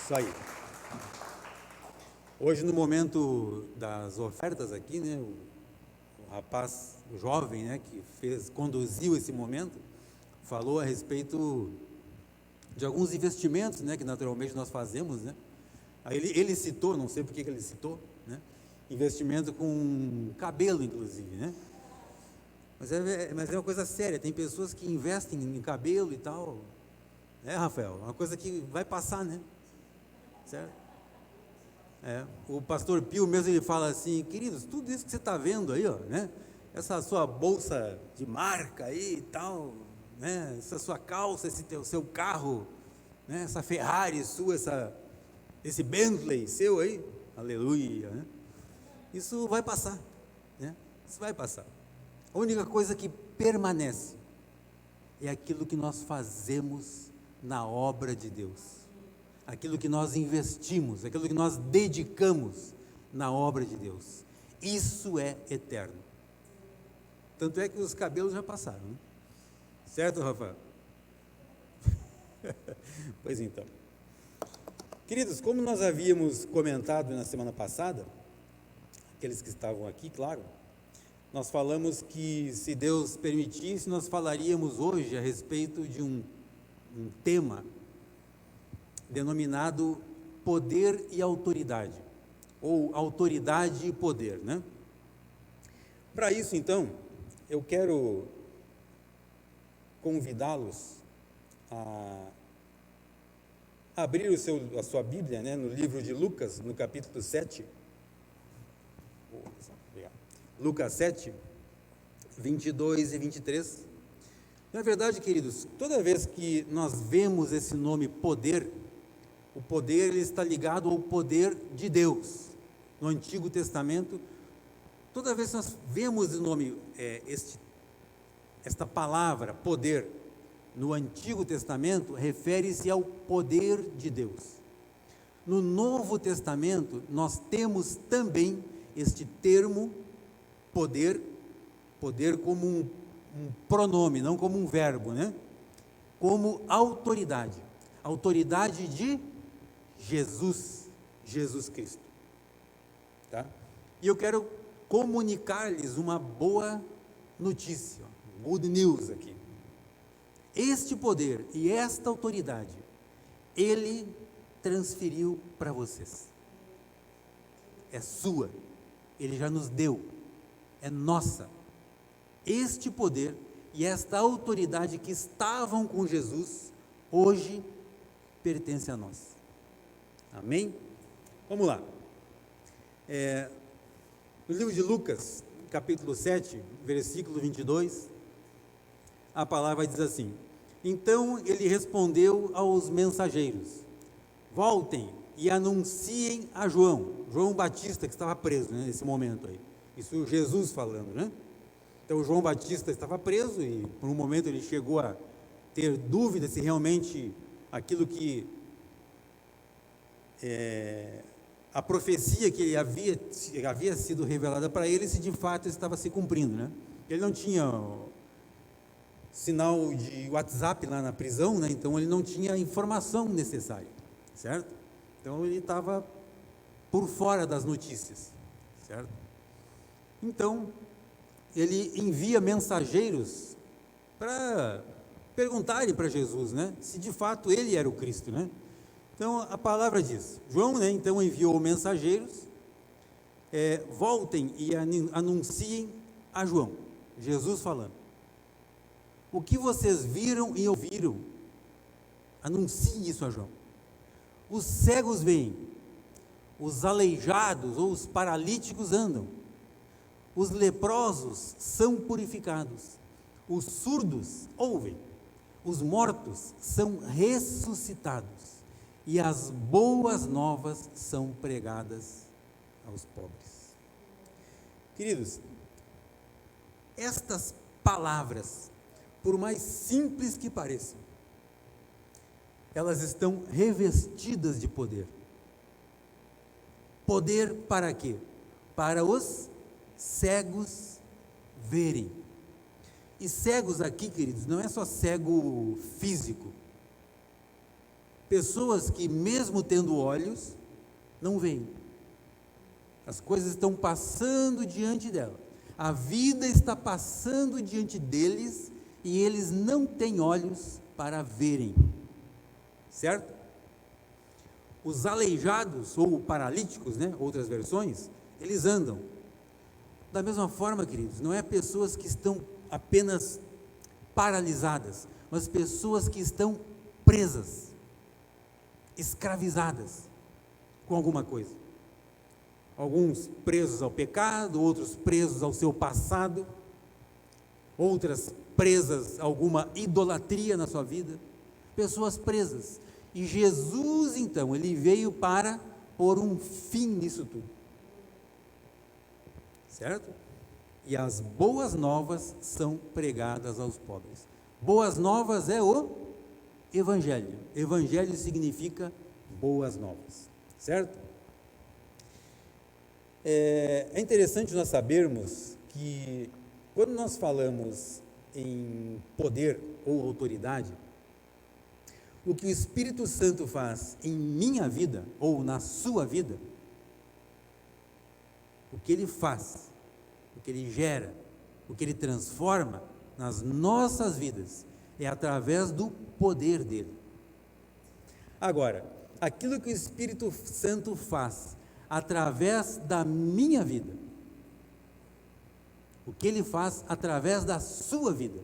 Isso aí. Hoje, no momento das ofertas aqui, né, o rapaz, o jovem, né, que conduziu esse momento, falou a respeito de alguns investimentos, né, que naturalmente nós fazemos, né. Aí ele citou, não sei por que ele citou, né, investimento com cabelo, inclusive, né. Mas é uma coisa séria, tem pessoas que investem em cabelo e tal, né, Rafael? Uma coisa que vai passar, né? Certo? O pastor Pio mesmo, ele fala assim: queridos, tudo isso que você está vendo aí, ó, né? Essa sua bolsa de marca aí e tal, né? Essa sua calça, esse seu carro, né? Essa Ferrari sua, esse Bentley seu aí, aleluia, né? Isso vai passar, né? Isso vai passar. A única coisa que permanece é aquilo que nós fazemos na obra de Deus, aquilo que nós investimos, aquilo que nós dedicamos na obra de Deus. Isso é eterno. Tanto é que os cabelos já passaram, né? Certo, Rafael? Pois então. Queridos, como nós havíamos comentado na semana passada, aqueles que estavam aqui, claro, nós falamos que, se Deus permitisse, nós falaríamos hoje a respeito de um tema denominado poder e autoridade, ou autoridade e poder, né? Para isso, então, eu quero convidá-los a abrir a sua Bíblia, né, no livro de Lucas, no capítulo 7, Lucas 7, 22 e 23. Na verdade, queridos, toda vez que nós vemos esse nome poder, o poder ele está ligado ao poder de Deus. No Antigo Testamento, toda vez que nós vemos o nome, esta palavra, poder, no Antigo Testamento, refere-se ao poder de Deus. No Novo Testamento, nós temos também este termo, poder como um pronome, não como um verbo, né? Como autoridade de Jesus Cristo, tá? E eu quero comunicar-lhes uma boa notícia, good news aqui. Este poder e esta autoridade, Ele transferiu para vocês. É sua, Ele já nos deu, é nossa. Este poder e esta autoridade que estavam com Jesus, hoje pertence a nós. Amém? Vamos lá. No livro de Lucas, capítulo 7, versículo 22, a palavra diz assim: então ele respondeu aos mensageiros: voltem e anunciem a João Batista, que estava preso, né, nesse momento aí. Isso Jesus falando, né? Então João Batista estava preso e por um momento ele chegou a ter dúvida se realmente aquilo que a profecia que havia sido revelada para ele, se de fato estava se cumprindo, né? Ele não tinha sinal de WhatsApp lá na prisão, né? Então ele não tinha a informação necessária, certo? Então ele estava por fora das notícias, certo? Então ele envia mensageiros para perguntarem para Jesus, né, se de fato ele era o Cristo, né? Então a palavra diz, João, né, então enviou mensageiros, voltem e anunciem a João, Jesus falando, o que vocês viram e ouviram, anuncie isso a João. Os cegos veem, os aleijados ou os paralíticos andam, os leprosos são purificados, os surdos ouvem, os mortos são ressuscitados e as boas novas são pregadas aos pobres. Queridos, estas palavras, por mais simples que pareçam, elas estão revestidas de poder. Poder para quê? Para os cegos verem. E cegos aqui, queridos, não é só cego físico. Pessoas que, mesmo tendo olhos, não veem. As coisas estão passando diante dela. A vida está passando diante deles e eles não têm olhos para verem. Certo? Os aleijados ou paralíticos, né, outras versões, eles andam. Da mesma forma, queridos, não é pessoas que estão apenas paralisadas, mas pessoas que estão presas, escravizadas com alguma coisa. Alguns presos ao pecado, outros presos ao seu passado, outras presas a alguma idolatria na sua vida, pessoas presas. E Jesus, então, ele veio para pôr um fim nisso tudo. Certo? E as boas novas são pregadas aos pobres. Boas novas é o Evangelho. Evangelho significa boas novas. Certo? É interessante nós sabermos que, quando nós falamos em poder ou autoridade, o que o Espírito Santo faz em minha vida, ou na sua vida, o que ele faz, o que ele gera, o que ele transforma nas nossas vidas, é através do poder dele. Agora, aquilo que o Espírito Santo faz através da minha vida, o que ele faz através da sua vida,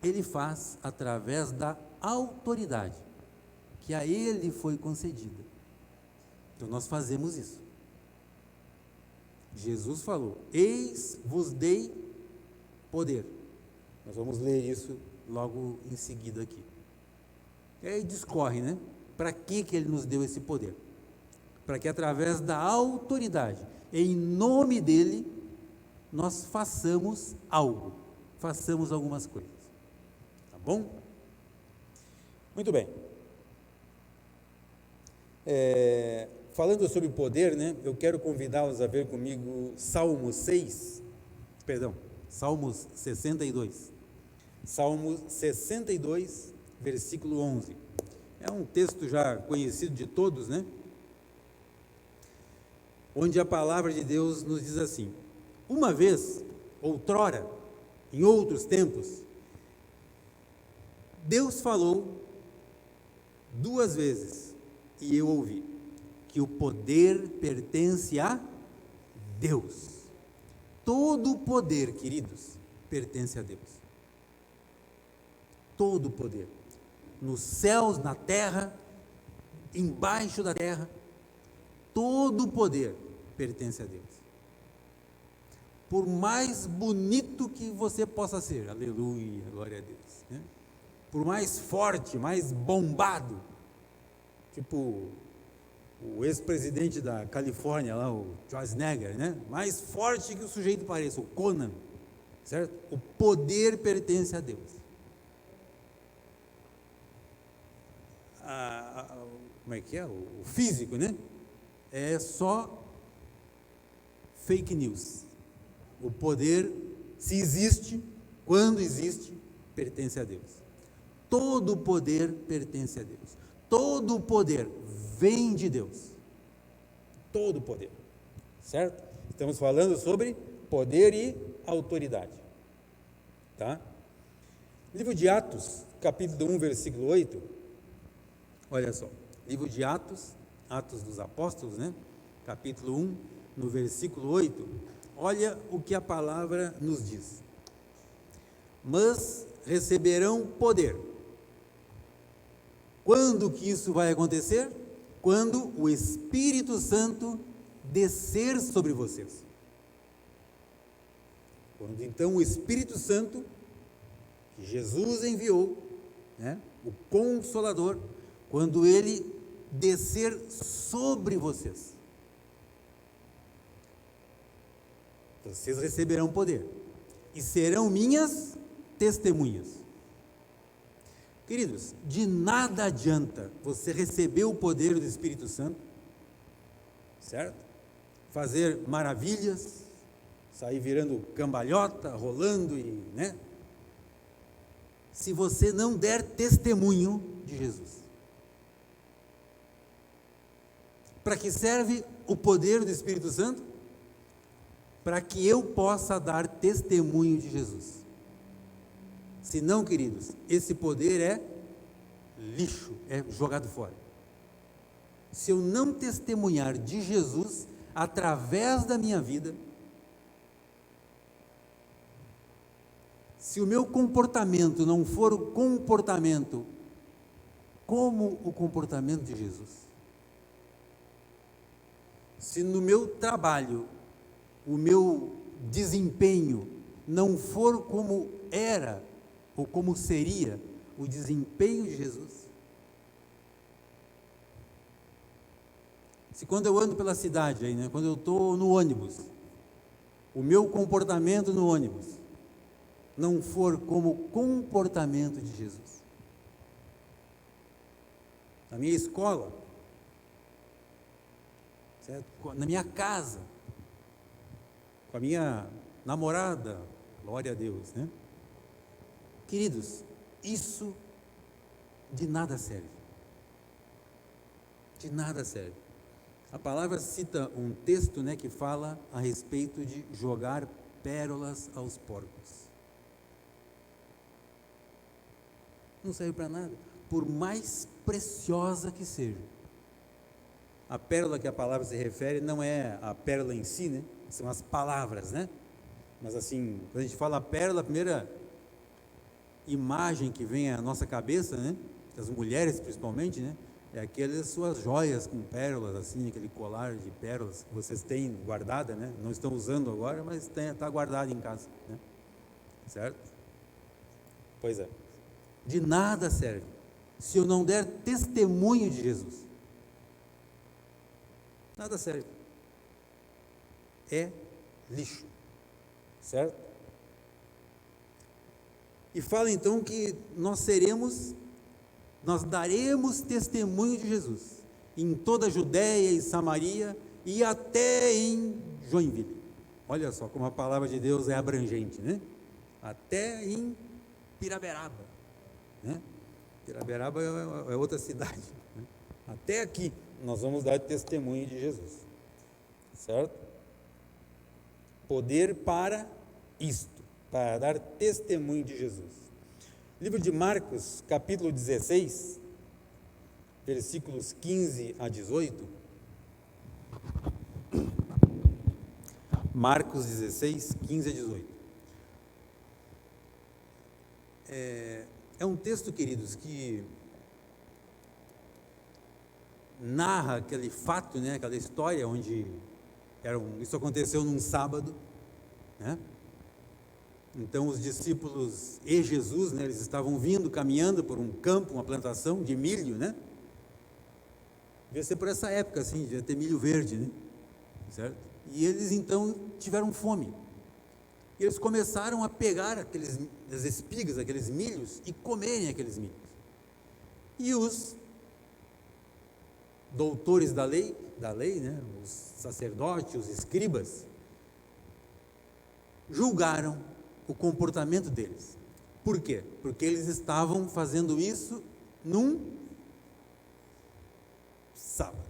ele faz através da autoridade que a ele foi concedida. Então nós fazemos isso. Jesus falou: eis vos dei poder. Nós vamos ler isso logo em seguida aqui. E aí discorre, né? Para que ele nos deu esse poder? Para que através da autoridade, em nome dele, nós façamos algo, façamos algumas coisas. Tá bom? Muito bem. Falando sobre poder, né? Eu quero convidá-los a ver comigo Salmos 62. Salmos 62, versículo 11. É um texto já conhecido de todos, né? Onde a palavra de Deus nos diz assim: uma vez, outrora, em outros tempos, Deus falou duas vezes, e eu ouvi, que o poder pertence a Deus. Todo o poder, queridos, pertence a Deus. Todo o poder, nos céus, na terra, embaixo da terra, todo o poder pertence a Deus. Por mais bonito que você possa ser, aleluia, glória a Deus, né? Por mais forte, mais bombado, tipo o ex-presidente da Califórnia, lá, o Schwarzenegger, né? Mais forte que o sujeito pareça, o Conan, certo? O poder pertence a Deus. Como é que é? O físico, né? É só fake news. O poder, se existe, quando existe, pertence a Deus. Todo o poder pertence a Deus. Todo o poder vem de Deus. Todo o poder. Certo? Estamos falando sobre poder e autoridade. Tá? Livro de Atos, capítulo 1, versículo 8. Olha só. Livro de Atos, Atos dos Apóstolos, né? Capítulo 1, no versículo 8. Olha o que a palavra nos diz. Mas receberão poder. Quando que isso vai acontecer? Quando o Espírito Santo descer sobre vocês. Quando então o Espírito Santo, que Jesus enviou, né, o Consolador, quando ele descer sobre vocês, vocês receberão poder e serão minhas testemunhas. Queridos, de nada adianta você receber o poder do Espírito Santo, certo? Fazer maravilhas, sair virando cambalhota, rolando e, né? Se você não der testemunho de Jesus. Para que serve o poder do Espírito Santo? Para que eu possa dar testemunho de Jesus. Se não, queridos, esse poder é lixo, é jogado fora. Se eu não testemunhar de Jesus através da minha vida, se o meu comportamento não for o comportamento como o comportamento de Jesus, se no meu trabalho o meu desempenho não for como era ou como seria o desempenho de Jesus, se quando eu ando pela cidade, aí, né, quando eu estou no ônibus, o meu comportamento no ônibus não for como o comportamento de Jesus, na minha escola, certo? Na minha casa, com a minha namorada, glória a Deus, né? Queridos, isso de nada serve. De nada serve. A palavra cita um texto, né, que fala a respeito de jogar pérolas aos porcos. Não serve para nada, por mais preciosa que seja. A pérola que a palavra se refere não é a pérola em si, né? São as palavras, né? Mas assim, quando a gente fala pérola, a primeira imagem que vem à nossa cabeça, né? Das mulheres principalmente, né? É aquelas suas joias com pérolas, assim, aquele colar de pérolas que vocês têm guardada, né? Não estão usando agora, mas está guardado em casa, né? Certo? Pois é. De nada serve se eu não der testemunho de Jesus. Nada serve. É lixo. Certo? E fala então que nós daremos testemunho de Jesus em toda a Judéia e Samaria e até em Joinville. Olha só como a palavra de Deus é abrangente, né? Até em Piraberaba, né? Piraberaba é outra cidade, né? Até aqui nós vamos dar testemunho de Jesus, certo? Poder para isto, para dar testemunho de Jesus. Livro de Marcos, capítulo 16, versículos 15 a 18. Marcos 16, 15 a 18. É um texto, queridos, que narra aquele fato, né, aquela história onde isso aconteceu num sábado, né? Então os discípulos e Jesus, né, eles estavam vindo, caminhando por um campo, uma plantação de milho, né? Devia ser por essa época, assim, devia ter milho verde, né? Certo? E eles então tiveram fome. E eles começaram a pegar as espigas, aqueles milhos, e comerem aqueles milhos. E os doutores da lei, né, os sacerdotes, os escribas, julgaram o comportamento deles. Por quê? Porque eles estavam fazendo isso num sábado.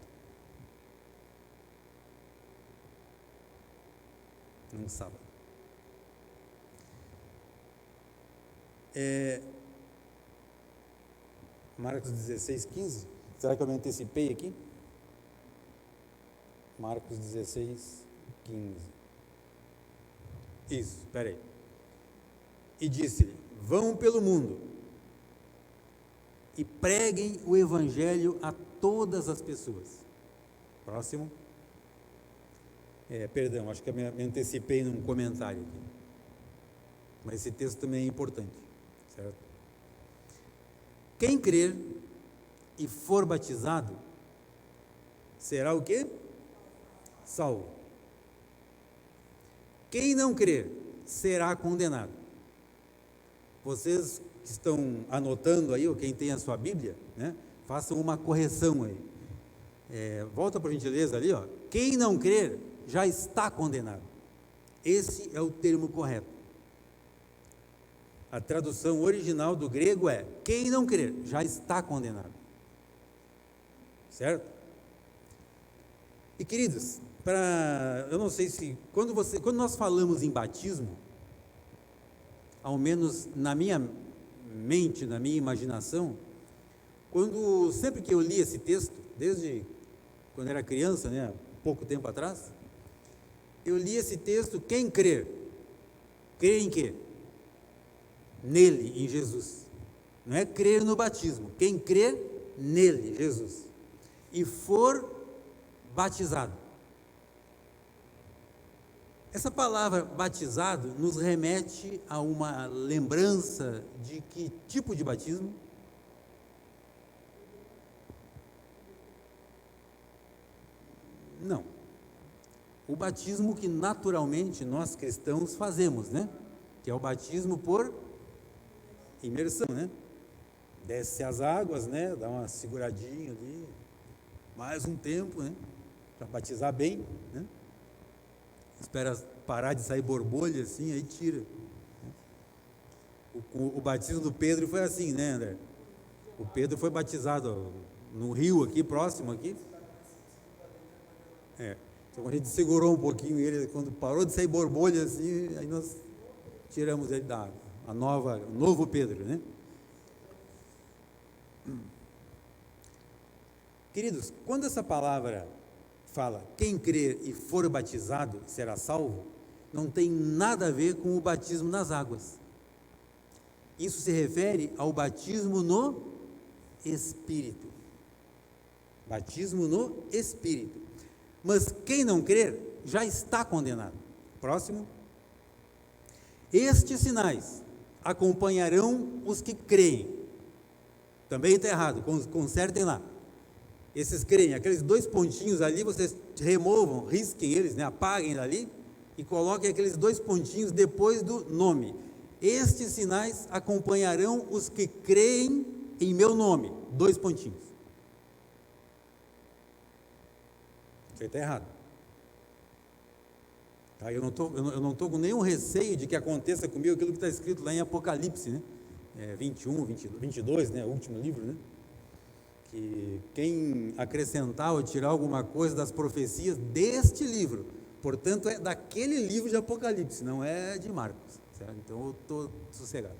Num sábado. Marcos 16, 15. Será que eu me antecipei aqui? Marcos 16, 15. Isso, espera aí. E disse-lhe: vão pelo mundo e preguem o evangelho a todas as pessoas. Próximo. Perdão, acho que eu me antecipei num comentário aqui. Mas esse texto também é importante, certo? Quem crer e for batizado será o quê? Salvo. Quem não crer será condenado. Vocês que estão anotando aí, ou quem tem a sua Bíblia, né, façam uma correção aí. Volta por gentileza ali, ó. Quem não crer já está condenado. Esse é o termo correto. A tradução original do grego é: quem não crer já está condenado. Certo? E queridos, eu não sei se, quando nós falamos em batismo, ao menos na minha mente, na minha imaginação, sempre que eu li esse texto, desde quando era criança, né, pouco tempo atrás, eu li esse texto, quem crer? Crer em quê? Nele, em Jesus. Não é crer no batismo, quem crer nele, Jesus, e for batizado. Essa palavra batizado nos remete a uma lembrança de que tipo de batismo? Não. O batismo que naturalmente nós cristãos fazemos, né? Que é o batismo por imersão, né? Desce as águas, né? Dá uma seguradinha ali, mais um tempo, né? Para batizar bem, né? Espera parar de sair borbolha assim, aí tira. O batismo do Pedro foi assim, né, André? O Pedro foi batizado no rio aqui, próximo aqui. Então a gente segurou um pouquinho ele, quando parou de sair borbolha assim, aí nós tiramos ele da água. O novo Pedro, né? Queridos, quando essa palavra fala, quem crer e for batizado será salvo, não tem nada a ver com o batismo nas águas. Isso se refere ao batismo no Espírito. Batismo no Espírito. Mas quem não crer, já está condenado. Próximo. Estes sinais acompanharão os que creem. Também está errado, consertem lá. Esses creem, aqueles 2 pontinhos ali, vocês removam, risquem eles, né, apaguem dali, e coloquem aqueles 2 pontinhos depois do nome. Estes sinais acompanharão os que creem em meu nome. 2 pontinhos. Isso aí está errado. Tá? Eu não estou com nenhum receio de que aconteça comigo aquilo que está escrito lá em Apocalipse, né? 21, 22, né? O último livro, né? Que quem acrescentar ou tirar alguma coisa das profecias deste livro, portanto é daquele livro de Apocalipse, não é de Marcos, certo? Então eu estou sossegado.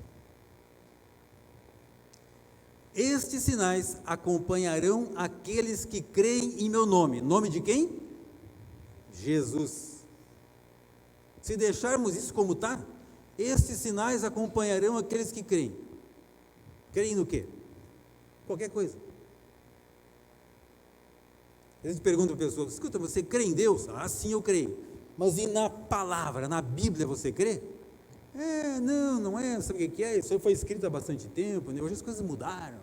Estes sinais acompanharão aqueles que creem em meu nome. Nome de quem? Jesus. Se deixarmos isso como está, estes sinais acompanharão aqueles que creem. Creem no quê? Qualquer coisa. A gente pergunta para a pessoa, escuta, você crê em Deus? Ah, sim, eu creio. Mas e na palavra, na Bíblia você crê? Não é, sabe o que é? Isso foi escrito há bastante tempo, né? Hoje as coisas mudaram,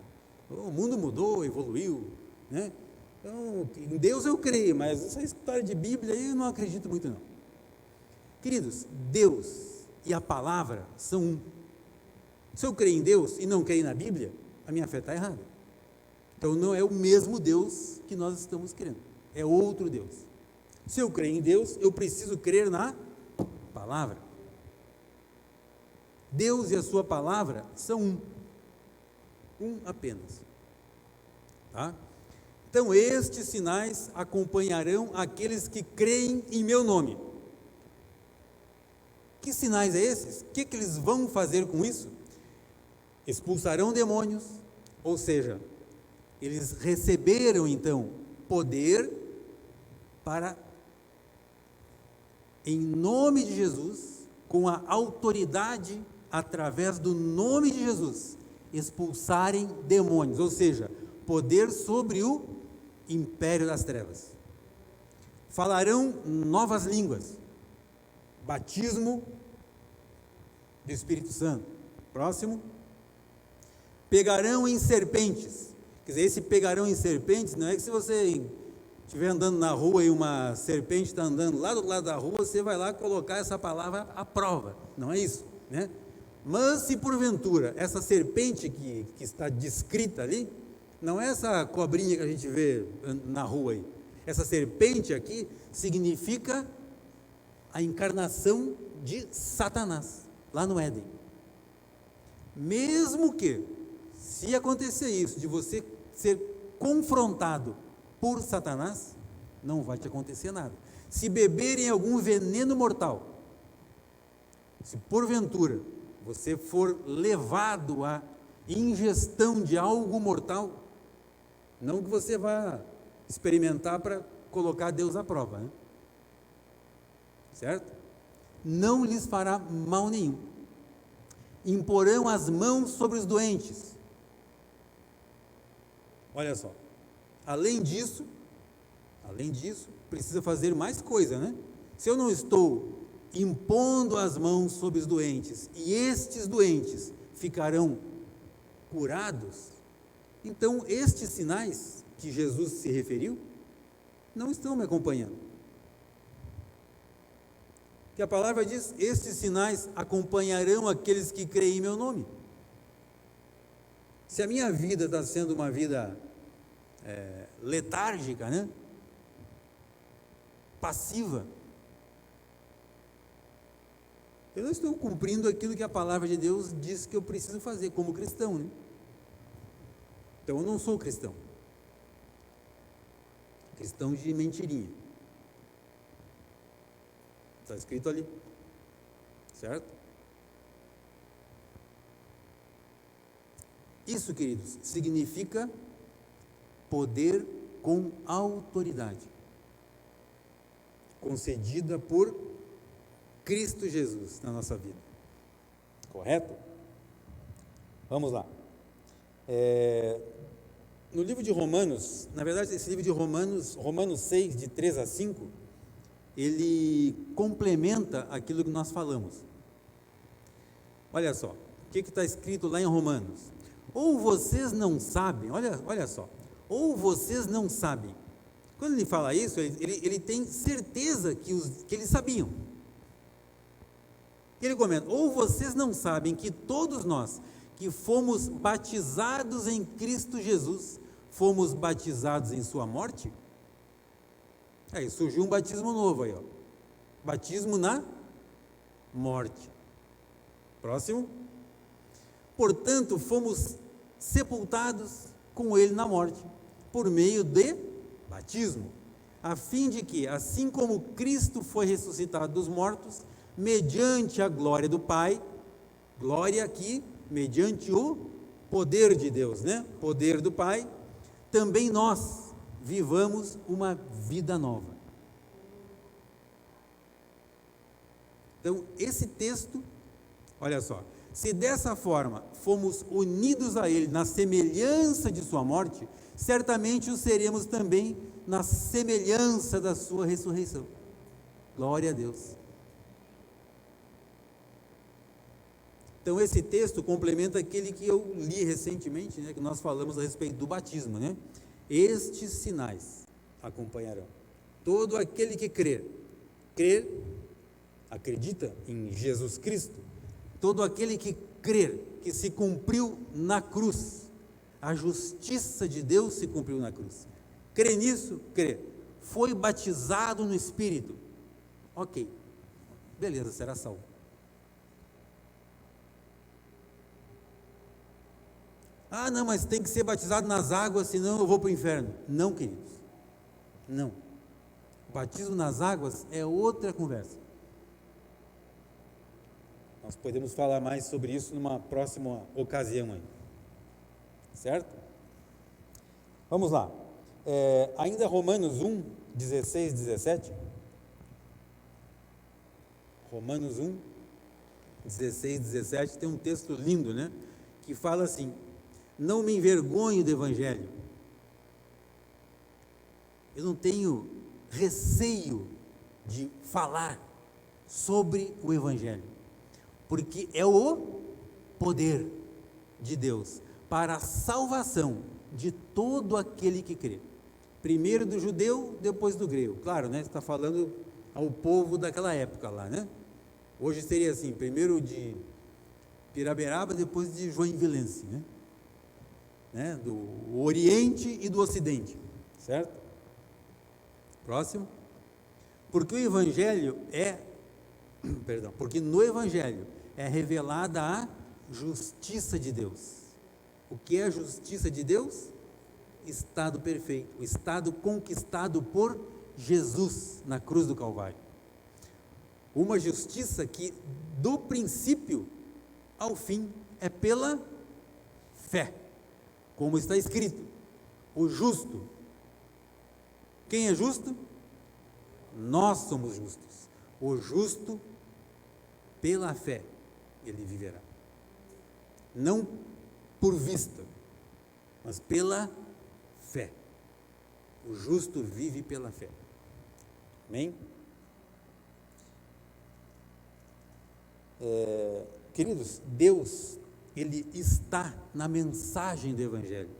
o mundo mudou, evoluiu, né? Então, em Deus eu creio, mas essa história de Bíblia aí eu não acredito muito não. Queridos, Deus e a palavra são um. Se eu creio em Deus e não creio na Bíblia, a minha fé está errada. Então não é o mesmo Deus que nós estamos crendo, é outro Deus. Se eu creio em Deus, eu preciso crer na palavra. Deus e a sua palavra são um apenas. Tá? Então estes sinais acompanharão aqueles que creem em meu nome. Que sinais é esses? O que eles vão fazer com isso? Expulsarão demônios, ou seja, eles receberam então poder para, em nome de Jesus, com a autoridade, através do nome de Jesus, expulsarem demônios, ou seja, poder sobre o império das trevas. Falarão novas línguas, batismo do Espírito Santo. Próximo. Pegarão em serpentes. Quer dizer, esse pegarão em serpentes não é que se você estiver andando na rua e uma serpente está andando lá do lado da rua, você vai lá colocar essa palavra à prova. Não é isso, né? Mas se porventura essa serpente que está descrita ali, não é essa cobrinha que a gente vê na rua aí. Essa serpente aqui significa a encarnação de Satanás, lá no Éden. Mesmo que, se acontecer isso, de você ser confrontado por Satanás, não vai te acontecer nada. Se beberem algum veneno mortal, se porventura você for levado à ingestão de algo mortal, não que você vá experimentar para colocar Deus à prova, né? Certo? Não lhes fará mal nenhum. Imporão as mãos sobre os doentes. Olha só, além disso, precisa fazer mais coisa, né? Se eu não estou impondo as mãos sobre os doentes, e estes doentes ficarão curados, então estes sinais que Jesus se referiu, não estão me acompanhando. Que a palavra diz, estes sinais acompanharão aqueles que creem em meu nome. Se a minha vida está sendo uma vida letárgica, né? Passiva, eu não estou cumprindo aquilo que a palavra de Deus diz que eu preciso fazer como cristão, né? Então eu não sou cristão de mentirinha, está escrito ali, certo? Isso, queridos, significa poder com autoridade, concedida por Cristo Jesus na nossa vida, correto? Vamos lá. No livro de Romanos, na verdade, esse livro de Romanos 6, de 3 a 5, ele complementa aquilo que nós falamos. Olha só, o que está escrito lá em Romanos? Ou vocês não sabem, olha só, ou vocês não sabem. Quando ele fala isso, ele tem certeza que eles sabiam. Ele comenta, ou vocês não sabem que todos nós que fomos batizados em Cristo Jesus, fomos batizados em sua morte? Aí surgiu um batismo novo aí, ó. Batismo na morte. Próximo. Portanto, fomos sepultados com ele na morte, por meio de batismo, a fim de que, assim como Cristo foi ressuscitado dos mortos, mediante a glória do Pai, glória aqui, mediante o poder de Deus, né? Poder do Pai, também nós vivamos uma vida nova. Então, esse texto, olha só, se dessa forma fomos unidos a Ele na semelhança de sua morte, certamente o seremos também na semelhança da sua ressurreição. Glória a Deus. Então esse texto complementa aquele que eu li recentemente, né, que nós falamos a respeito do batismo, né? Estes sinais acompanharão todo aquele que crer, acredita em Jesus Cristo, todo aquele que crer que se cumpriu na cruz, a justiça de Deus se cumpriu na cruz, crê nisso, crê, foi batizado no Espírito, ok, beleza, será salvo. Ah, não, mas tem que ser batizado nas águas, senão eu vou para o inferno. Não, queridos, não. Batismo nas águas é outra conversa. Nós podemos falar mais sobre isso numa próxima ocasião aí. Certo? Vamos lá. Ainda Romanos 1, 16, 17. Romanos 1, 16, 17, tem um texto lindo, né? Que fala assim: não me envergonho do Evangelho. Eu não tenho receio de falar sobre o Evangelho, porque é o poder de Deus para a salvação de todo aquele que crê. Primeiro do judeu, depois do grego. Claro, né? Você está falando ao povo daquela época lá, né? Hoje seria assim, primeiro de Piraberaba, depois de Joinvilense, né? Do Oriente e do Ocidente, certo? Próximo. Porque o Evangelho porque no Evangelho é revelada a justiça de Deus. O que é a justiça de Deus? Estado perfeito, o estado conquistado por Jesus na cruz do Calvário. Uma justiça que, do princípio ao fim, é pela fé. Como está escrito, o justo. Quem é justo? Nós somos justos. O justo, pela fé, ele viverá. Não por vista, mas pela fé. O justo vive pela fé. Amém? Queridos, Deus, Ele está na mensagem do Evangelho.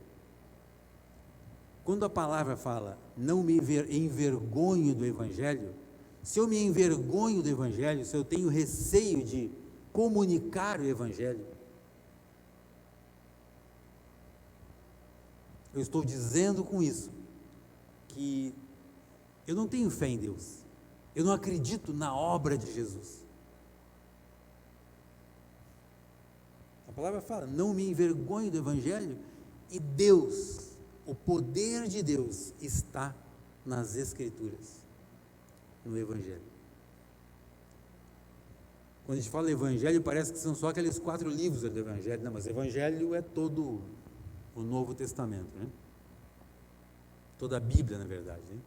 Quando a palavra fala, não me envergonho do Evangelho, se eu me envergonho do Evangelho, se eu tenho receio de comunicar o Evangelho, eu estou dizendo com isso, que eu não tenho fé em Deus, eu não acredito na obra de Jesus. A palavra fala, não me envergonho do Evangelho, e Deus, o poder de Deus está nas Escrituras, no Evangelho. Quando a gente fala Evangelho, parece que são só aqueles 4 livros do Evangelho. Não, mas Evangelho é todo o Novo Testamento, né? Toda a Bíblia, na verdade, né?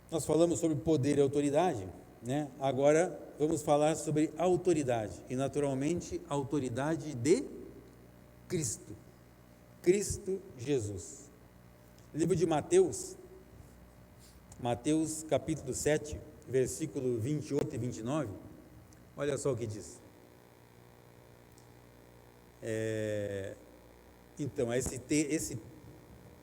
Nós falamos sobre poder e autoridade, né? Agora vamos falar sobre autoridade, e naturalmente a autoridade de Cristo, Cristo Jesus. Livro de Mateus capítulo 7, versículo 28 e 29, olha só o que diz. Então, esse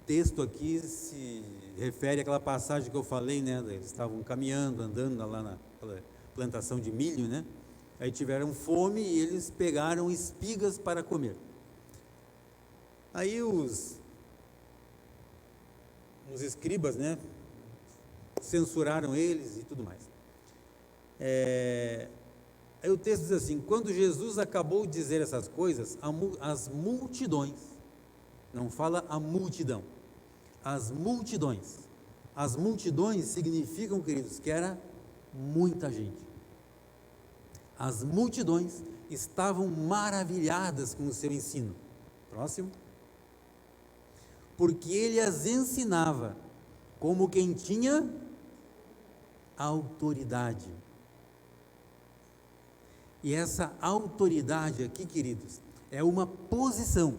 texto aqui se refere àquela passagem que eu falei, né? Eles estavam caminhando, andando lá naquela plantação de milho, né? Aí tiveram fome e eles pegaram espigas para comer. Aí os escribas, né, censuraram eles e tudo mais. Aí o texto diz assim, quando Jesus acabou de dizer essas coisas, as multidões, não fala a multidão, as multidões significam, queridos, que era muita gente. As multidões estavam maravilhadas com o seu ensino. Próximo. Porque ele as ensinava como quem tinha autoridade. E essa autoridade aqui, queridos, é uma posição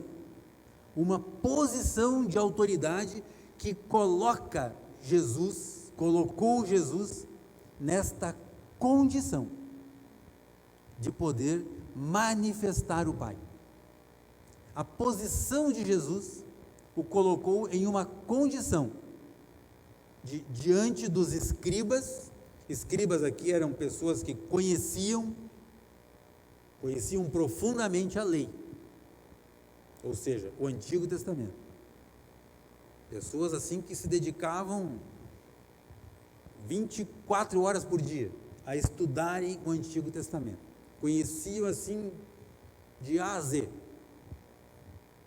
de autoridade que colocou Jesus nesta condição de poder manifestar o Pai. A posição de Jesus o colocou em uma condição diante dos escribas. Escribas aqui eram pessoas que conheciam profundamente a lei, ou seja, o Antigo Testamento. Pessoas assim que se dedicavam 24 horas por dia a estudarem o Antigo Testamento. Conheciam assim de A a Z.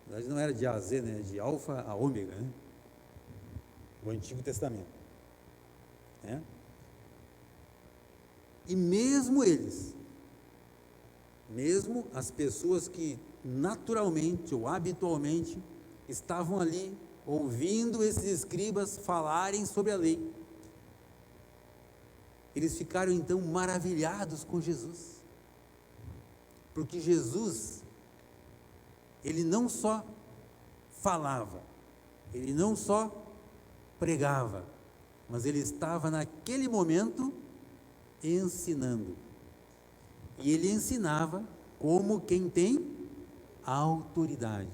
Na verdade não era de A a Z, né? De alfa a ômega, né? O Antigo Testamento, né? E mesmo eles, mesmo as pessoas que naturalmente ou habitualmente estavam ali ouvindo esses escribas falarem sobre a lei, eles ficaram então maravilhados com Jesus, porque Jesus, ele não só falava, ele não só pregava, mas ele estava naquele momento ensinando. E ele ensinava como quem tem autoridade.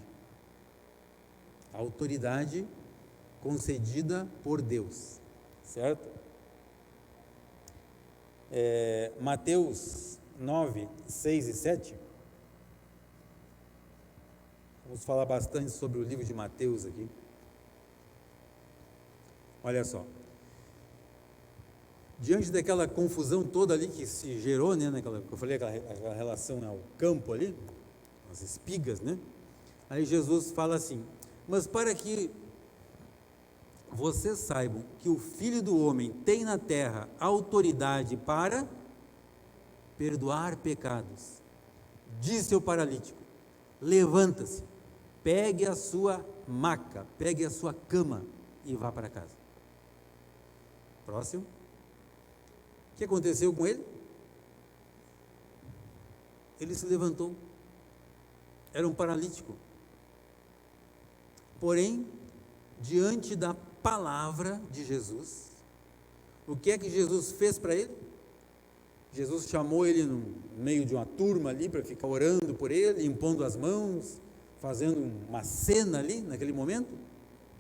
Autoridade concedida por Deus, certo? Mateus 9, 6 e 7. Vamos falar bastante sobre o livro de Mateus aqui. Olha só. Diante daquela confusão toda ali que se gerou, né, eu falei aquela relação ao campo ali, as espigas, né? Aí Jesus fala assim: mas para que vocês saibam que o Filho do Homem tem na terra autoridade para perdoar pecados, disse ao paralítico: levanta-se, pegue a sua maca, pegue a sua cama e vá para casa. Próximo. O que aconteceu com ele? Ele se levantou. Era um paralítico. Porém, diante da palavra de Jesus, o que é que Jesus fez para ele? Jesus chamou ele no meio de uma turma ali para ficar orando por ele, impondo as mãos, fazendo uma cena ali naquele momento?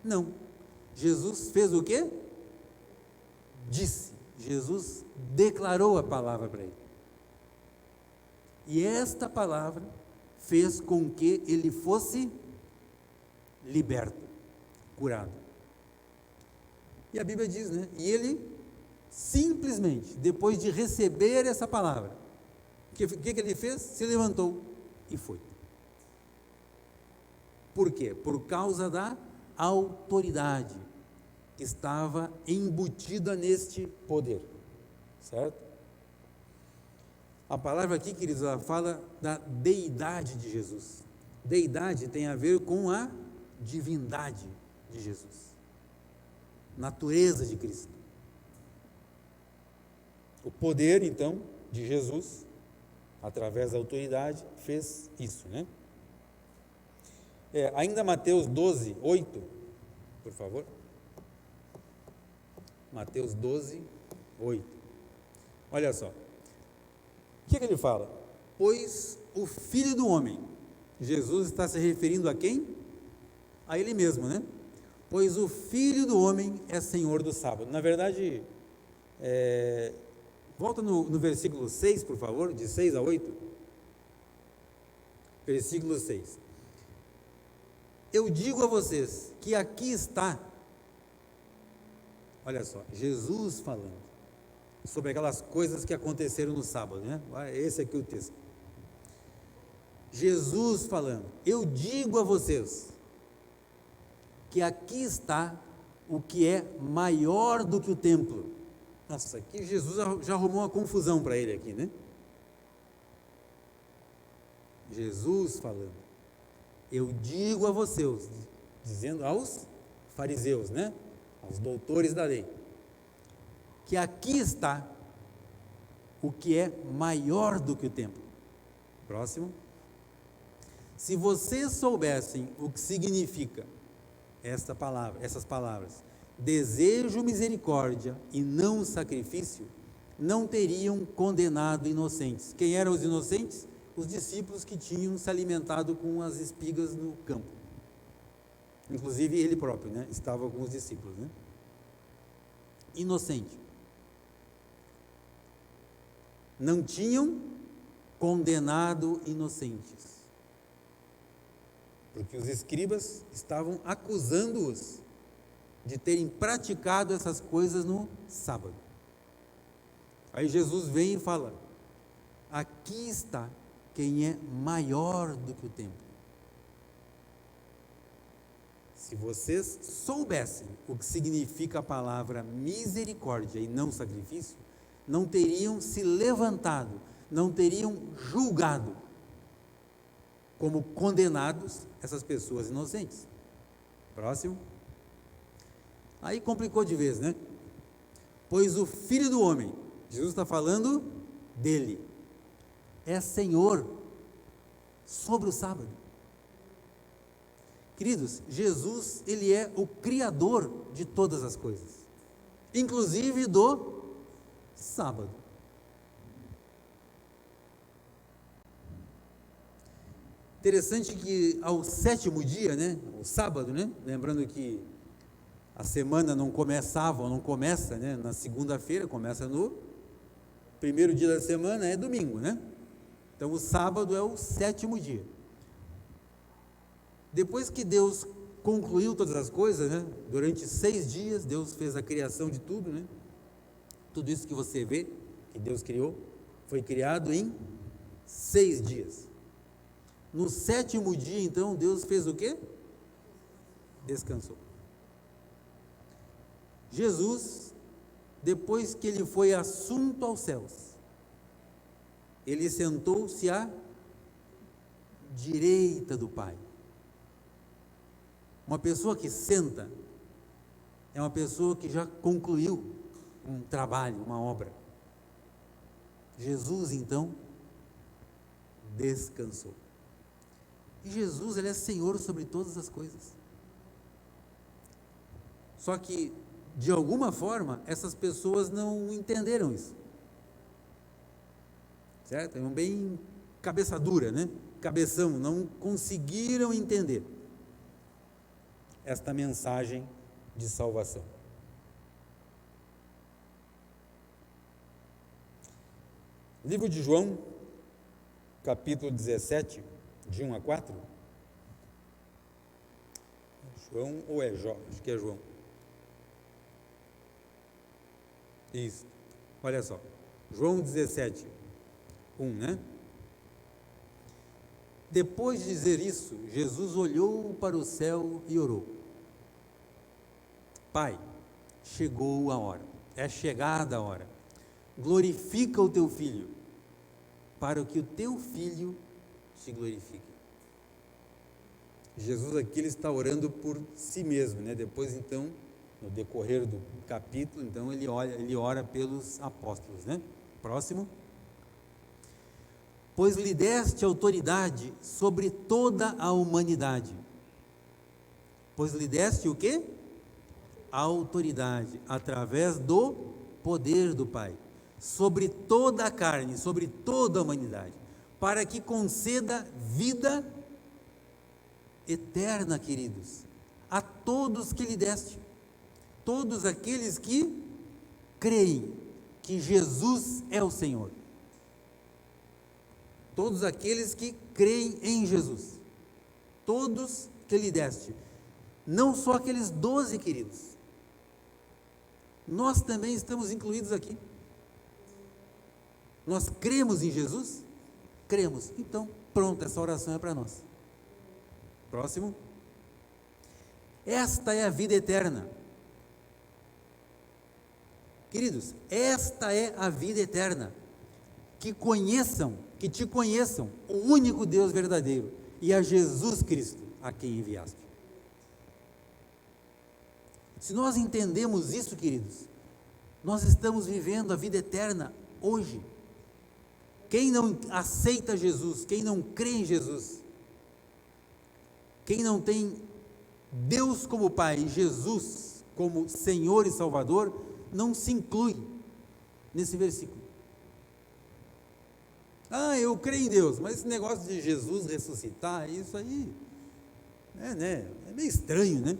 Não. Jesus fez o quê? Disse. Jesus declarou a palavra para ele. E esta palavra fez com que ele fosse liberto, curado. E a Bíblia diz, né? E ele simplesmente, depois de receber essa palavra, o que ele fez? Se levantou e foi. Por quê? Por causa da autoridade que estava embutida neste poder, certo? A palavra aqui, queridos, ela fala da deidade de Jesus. Deidade tem a ver com a divindade de Jesus, natureza de Cristo. O poder, então, de Jesus, através da autoridade, fez isso, né? Ainda Mateus 12, 8, por favor. Mateus 12, 8. Olha só. O que ele fala? Pois o Filho do Homem, Jesus está se referindo a quem? A ele mesmo, né? Pois o Filho do Homem é Senhor do sábado. Na verdade, volta no versículo 6, por favor, de 6 a 8. Versículo 6. Eu digo a vocês que aqui está, olha só, Jesus falando sobre aquelas coisas que aconteceram no sábado, né? Esse aqui é o texto. Jesus falando: eu digo a vocês que aqui está o que é maior do que o templo. Nossa, aqui Jesus já arrumou uma confusão para ele aqui, né? Jesus falando: eu digo a vocês, dizendo aos fariseus, né? Aos doutores da lei, que aqui está o que é maior do que o templo. Próximo. Se vocês soubessem o que significa essas palavras, desejo misericórdia e não sacrifício, não teriam condenado inocentes. Quem eram os inocentes? Os discípulos que tinham se alimentado com as espigas no campo. Inclusive ele próprio, né? Estava com os discípulos, né? Inocente. Não tinham condenado inocentes, porque os escribas estavam acusando-os de terem praticado essas coisas no sábado. Aí Jesus vem e fala: aqui está quem é maior do que o templo. Se vocês soubessem o que significa a palavra misericórdia e não sacrifício, não teriam se levantado, não teriam julgado como condenados essas pessoas inocentes. Próximo. Aí complicou de vez, né? Pois o Filho do Homem, Jesus está falando dele, é Senhor sobre o sábado. Queridos, Jesus, ele é o Criador de todas as coisas, inclusive do sábado. Interessante que ao sétimo dia, né, o sábado, né, lembrando que a semana não começa, né, na segunda-feira, começa no primeiro dia da semana, é domingo, né? Então o sábado é o sétimo dia. Depois que Deus concluiu todas as coisas, né, durante 6 dias, Deus fez a criação de tudo, né? Tudo isso que você vê, que Deus criou, foi criado em 6 dias. No sétimo dia, então, Deus fez o quê? Descansou. Jesus, depois que ele foi assunto aos céus, ele sentou-se à direita do Pai. Uma pessoa que senta é uma pessoa que já concluiu um trabalho, uma obra. Jesus, então, descansou. E Jesus, ele é Senhor sobre todas as coisas. Só que, de alguma forma, essas pessoas não entenderam isso. Certo? É um bem cabeça dura, né? Cabeção, não conseguiram entender esta mensagem de salvação. Livro de João, capítulo 17, de 1 a 4. João ou é Jó? Acho que é João. Isso. Olha só. João 17, 1, né? Depois de dizer isso, Jesus olhou para o céu e orou: Pai, chegou a hora, é chegada a hora. Glorifica o teu Filho, para que o teu Filho te glorifique. Jesus aqui ele está orando por si mesmo, né? Depois, então, no decorrer do capítulo, então ele ora pelos apóstolos, né? Próximo. Pois lhe deste autoridade sobre toda a humanidade. Pois lhe deste o quê? A autoridade, através do poder do Pai, sobre toda a carne, sobre toda a humanidade, para que conceda vida eterna, queridos, a todos que lhe deste, todos aqueles que creem que Jesus é o Senhor. Todos aqueles que creem em Jesus, todos que lhe deste, não só aqueles 12, queridos, nós também estamos incluídos aqui. Nós cremos em Jesus? Cremos. Então, pronto, essa oração é para nós. Próximo. Esta é a vida eterna. Queridos, esta é a vida eterna. Que te conheçam, o único Deus verdadeiro, e a Jesus Cristo, a quem enviaste. Se nós entendemos isso, queridos, nós estamos vivendo a vida eterna hoje. Quem não aceita Jesus, quem não crê em Jesus, quem não tem Deus como Pai e Jesus como Senhor e Salvador, não se inclui nesse versículo. Ah, eu creio em Deus, mas esse negócio de Jesus ressuscitar, isso aí, é meio estranho, né?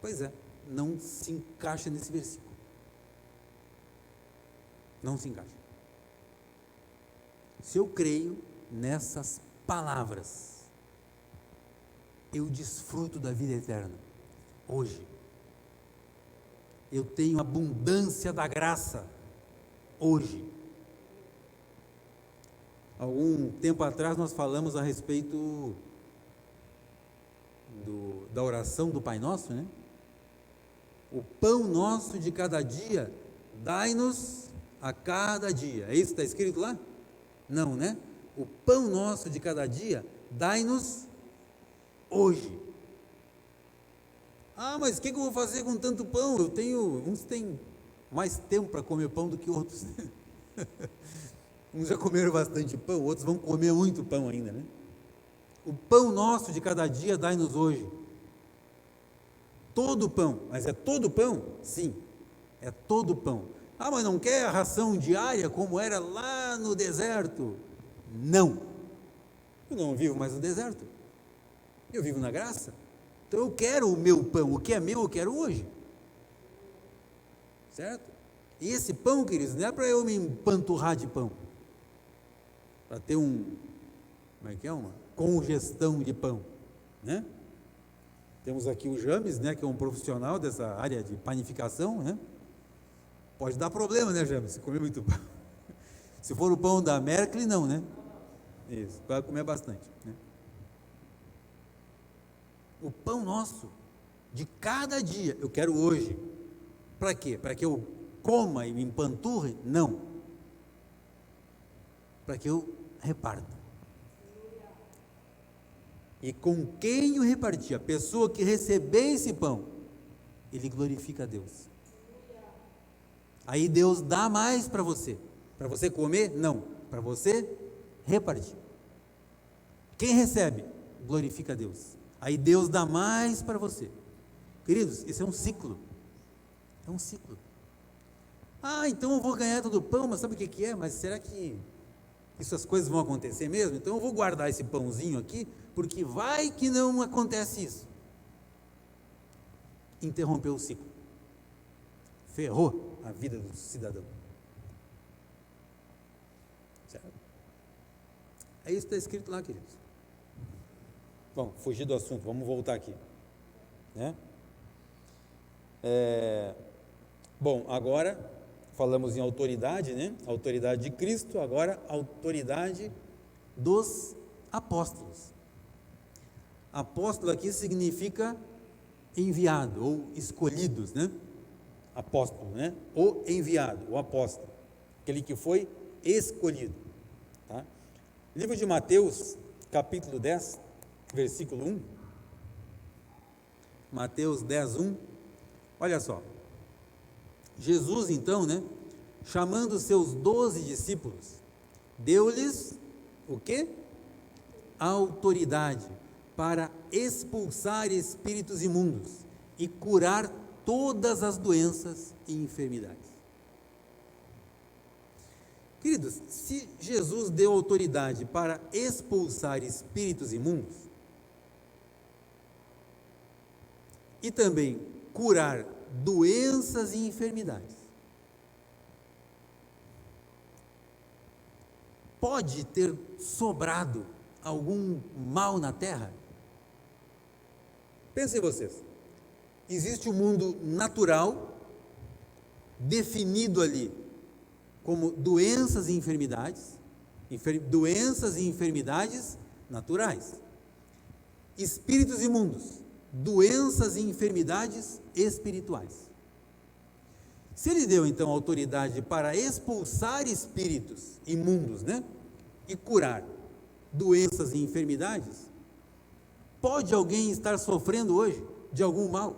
Pois é, não se encaixa nesse versículo. Não se encaixa. Se eu creio nessas palavras, eu desfruto da vida eterna, hoje. Eu tenho abundância da graça, hoje. Algum tempo atrás nós falamos a respeito da oração do Pai Nosso, né? O pão nosso de cada dia, dai-nos a cada dia. É isso que está escrito lá? Não, né? O pão nosso de cada dia, dai-nos hoje. Ah, mas o que eu vou fazer com tanto pão? Uns têm mais tempo para comer pão do que outros. Uns já comeram bastante pão, outros vão comer muito pão ainda, né? O pão nosso de cada dia dai-nos hoje. Todo pão, mas é todo pão? Sim, é todo pão. Ah, mas não quer a ração diária como era lá no deserto? Não. Eu não vivo mais no deserto. Eu vivo na graça. Então eu quero o meu pão, o que é meu eu quero hoje. Certo? E esse pão, queridos, não é para eu me empanturrar de pão. Para ter uma congestão de pão, né? Temos aqui o James, né, que é um profissional dessa área de panificação, né? Pode dar problema, né, James, se comer muito pão. Se for o pão da Merkel, não, né? Isso, para comer bastante, né? O pão nosso, de cada dia, eu quero hoje. Para quê? Para que eu coma e me empanturre? Não. Para que eu reparta. E com quem o repartir, a pessoa que receber esse pão, ele glorifica a Deus. Aí Deus dá mais para você comer? Não, para você repartir. Quem recebe, glorifica a Deus. Aí Deus dá mais para você. Queridos, isso é um ciclo. É um ciclo. Ah, então eu vou ganhar todo o pão, mas sabe o que é? Mas será que essas coisas vão acontecer mesmo? Então eu vou guardar esse pãozinho aqui, porque vai que não acontece isso. Interrompeu o ciclo. Ferrou a vida do cidadão. Certo? É isso que está escrito lá, queridos. Bom, fugir do assunto, vamos voltar aqui. Né? Bom, agora falamos em autoridade, né? Autoridade de Cristo, agora autoridade dos apóstolos. Apóstolo aqui significa enviado ou escolhidos, né? Apóstolo, né? O enviado, o apóstolo, aquele que foi escolhido. Tá? Livro de Mateus, capítulo 10, versículo 1. Mateus 10, 1. Olha só. Jesus, então, né? Chamando os seus 12 discípulos, deu-lhes o quê? Autoridade para expulsar espíritos imundos e curar todas as doenças e enfermidades. Queridos, se Jesus deu autoridade para expulsar espíritos imundos e também curar doenças e enfermidades, pode ter sobrado algum mal na terra? Pensem vocês, existe um mundo natural, definido ali como doenças e enfermidades, doenças e enfermidades naturais, espíritos imundos, doenças e enfermidades espirituais. Se ele deu então autoridade para expulsar espíritos imundos, né, e curar doenças e enfermidades, pode alguém estar sofrendo hoje de algum mal,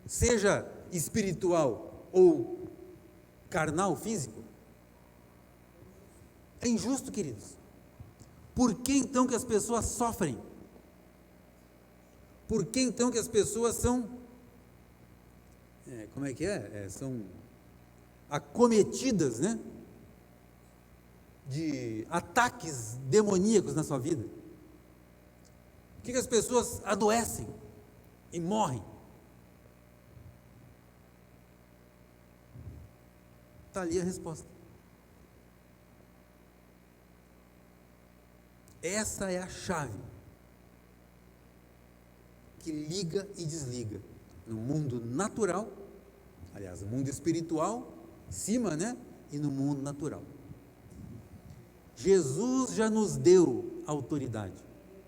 seja espiritual ou carnal, físico? É injusto, queridos. Por que então que as pessoas sofrem? Por que então que as pessoas são, são acometidas, né, de ataques demoníacos na sua vida? Por que as pessoas adoecem e morrem? Está ali a resposta. Essa é a chave que liga e desliga no mundo natural, aliás, no mundo espiritual, cima, né? E no mundo natural. Jesus já nos deu autoridade,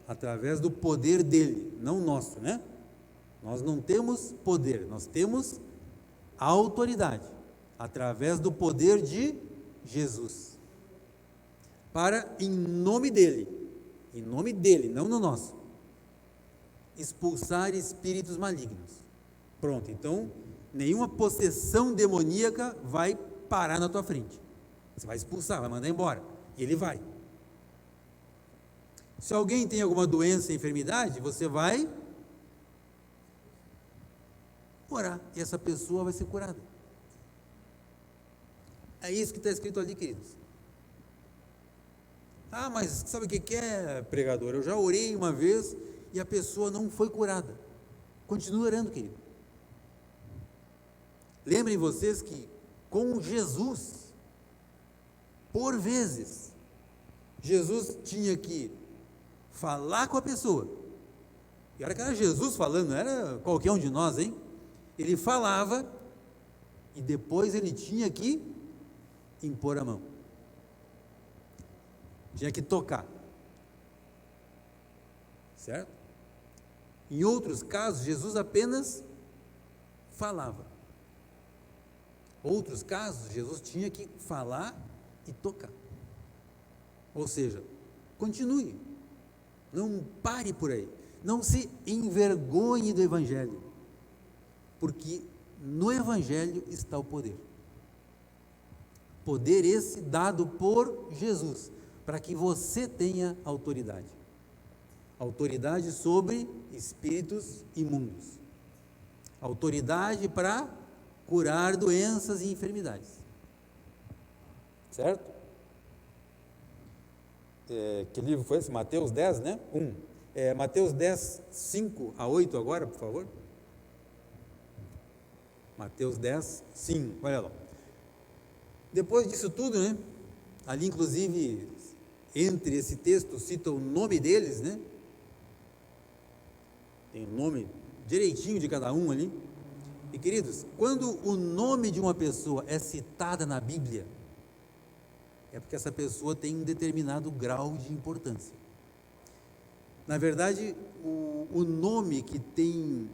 através do poder dele, não nosso, né? Nós não temos poder, nós temos a autoridade, através do poder de Jesus, para, em nome dele, não no nosso, expulsar espíritos malignos. Pronto, então, nenhuma possessão demoníaca vai parar na tua frente. Você vai expulsar, vai mandar embora, e ele vai. Se alguém tem alguma doença, enfermidade, você vai orar, e essa pessoa vai ser curada. É isso que está escrito ali, queridos. Ah, mas sabe o que é, pregador? Eu já orei uma vez e a pessoa não foi curada. Continue orando, querido. Lembrem vocês que com Jesus, por vezes, Jesus tinha que falar com a pessoa. E era que era Jesus falando, não era qualquer um de nós, hein? Ele falava e depois ele tinha que impor a mão. tinha que tocar. Certo? Em outros casos, Jesus apenas falava. Outros casos, Jesus tinha que falar e tocar. Ou seja, continue. Não pare por aí. Não se envergonhe do Evangelho. Porque no Evangelho está o poder. Poder esse dado por Jesus, para que você tenha autoridade. Autoridade sobre espíritos imundos. Autoridade para curar doenças e enfermidades. Certo? Que livro foi esse? Mateus 10, né? 1. Mateus 10, 5 a 8 agora, por favor. Mateus 10, 5. Olha lá. Depois disso tudo, né? Ali, inclusive, entre esse texto, cita o nome deles, né? Tem o nome direitinho de cada um ali. E, queridos, quando o nome de uma pessoa é citada na Bíblia, é porque essa pessoa tem um determinado grau de importância. Na verdade, o nome que tem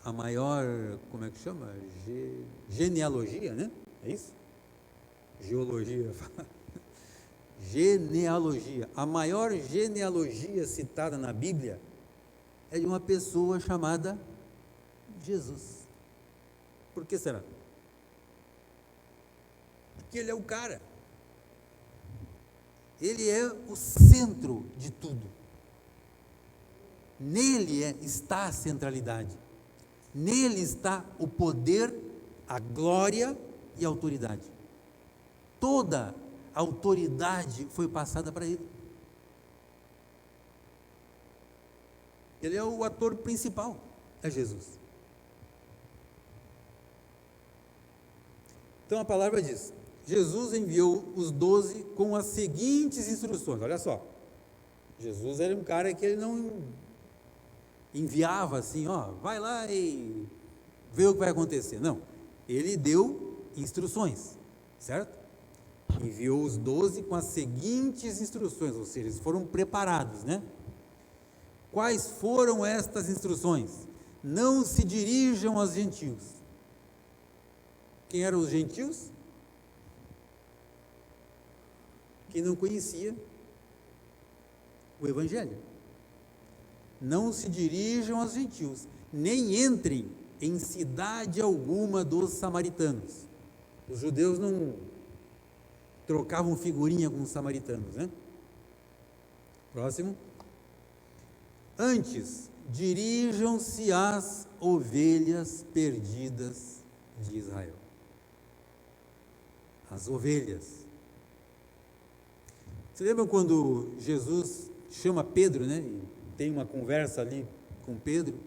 a maior, como é que chama? Genealogia, né? É isso? Geologia. Genealogia. A maior genealogia citada na Bíblia é de uma pessoa chamada Jesus. Por que será? Porque ele é o cara. Ele é o centro de tudo. Nele está a centralidade. Nele está o poder, a glória e a autoridade. Toda a autoridade foi passada para ele. Ele é o ator principal, é Jesus. Então a palavra diz: Jesus enviou os 12 com as seguintes instruções. Olha só, Jesus era um cara que ele não enviava assim, ó, vai lá e vê o que vai acontecer. Não, ele deu instruções, certo? Enviou os 12 com as seguintes instruções, ou seja, eles foram preparados, né? Quais foram estas instruções? Não se dirijam aos gentios. Quem eram os gentios? Quem não conhecia o Evangelho. Não se dirijam aos gentios, nem entrem em cidade alguma dos samaritanos. Os judeus não trocavam figurinha com os samaritanos, né? Próximo. Antes, dirijam-se às ovelhas perdidas de Israel. As ovelhas. Você lembra quando Jesus chama Pedro, né? E tem uma conversa ali com Pedro.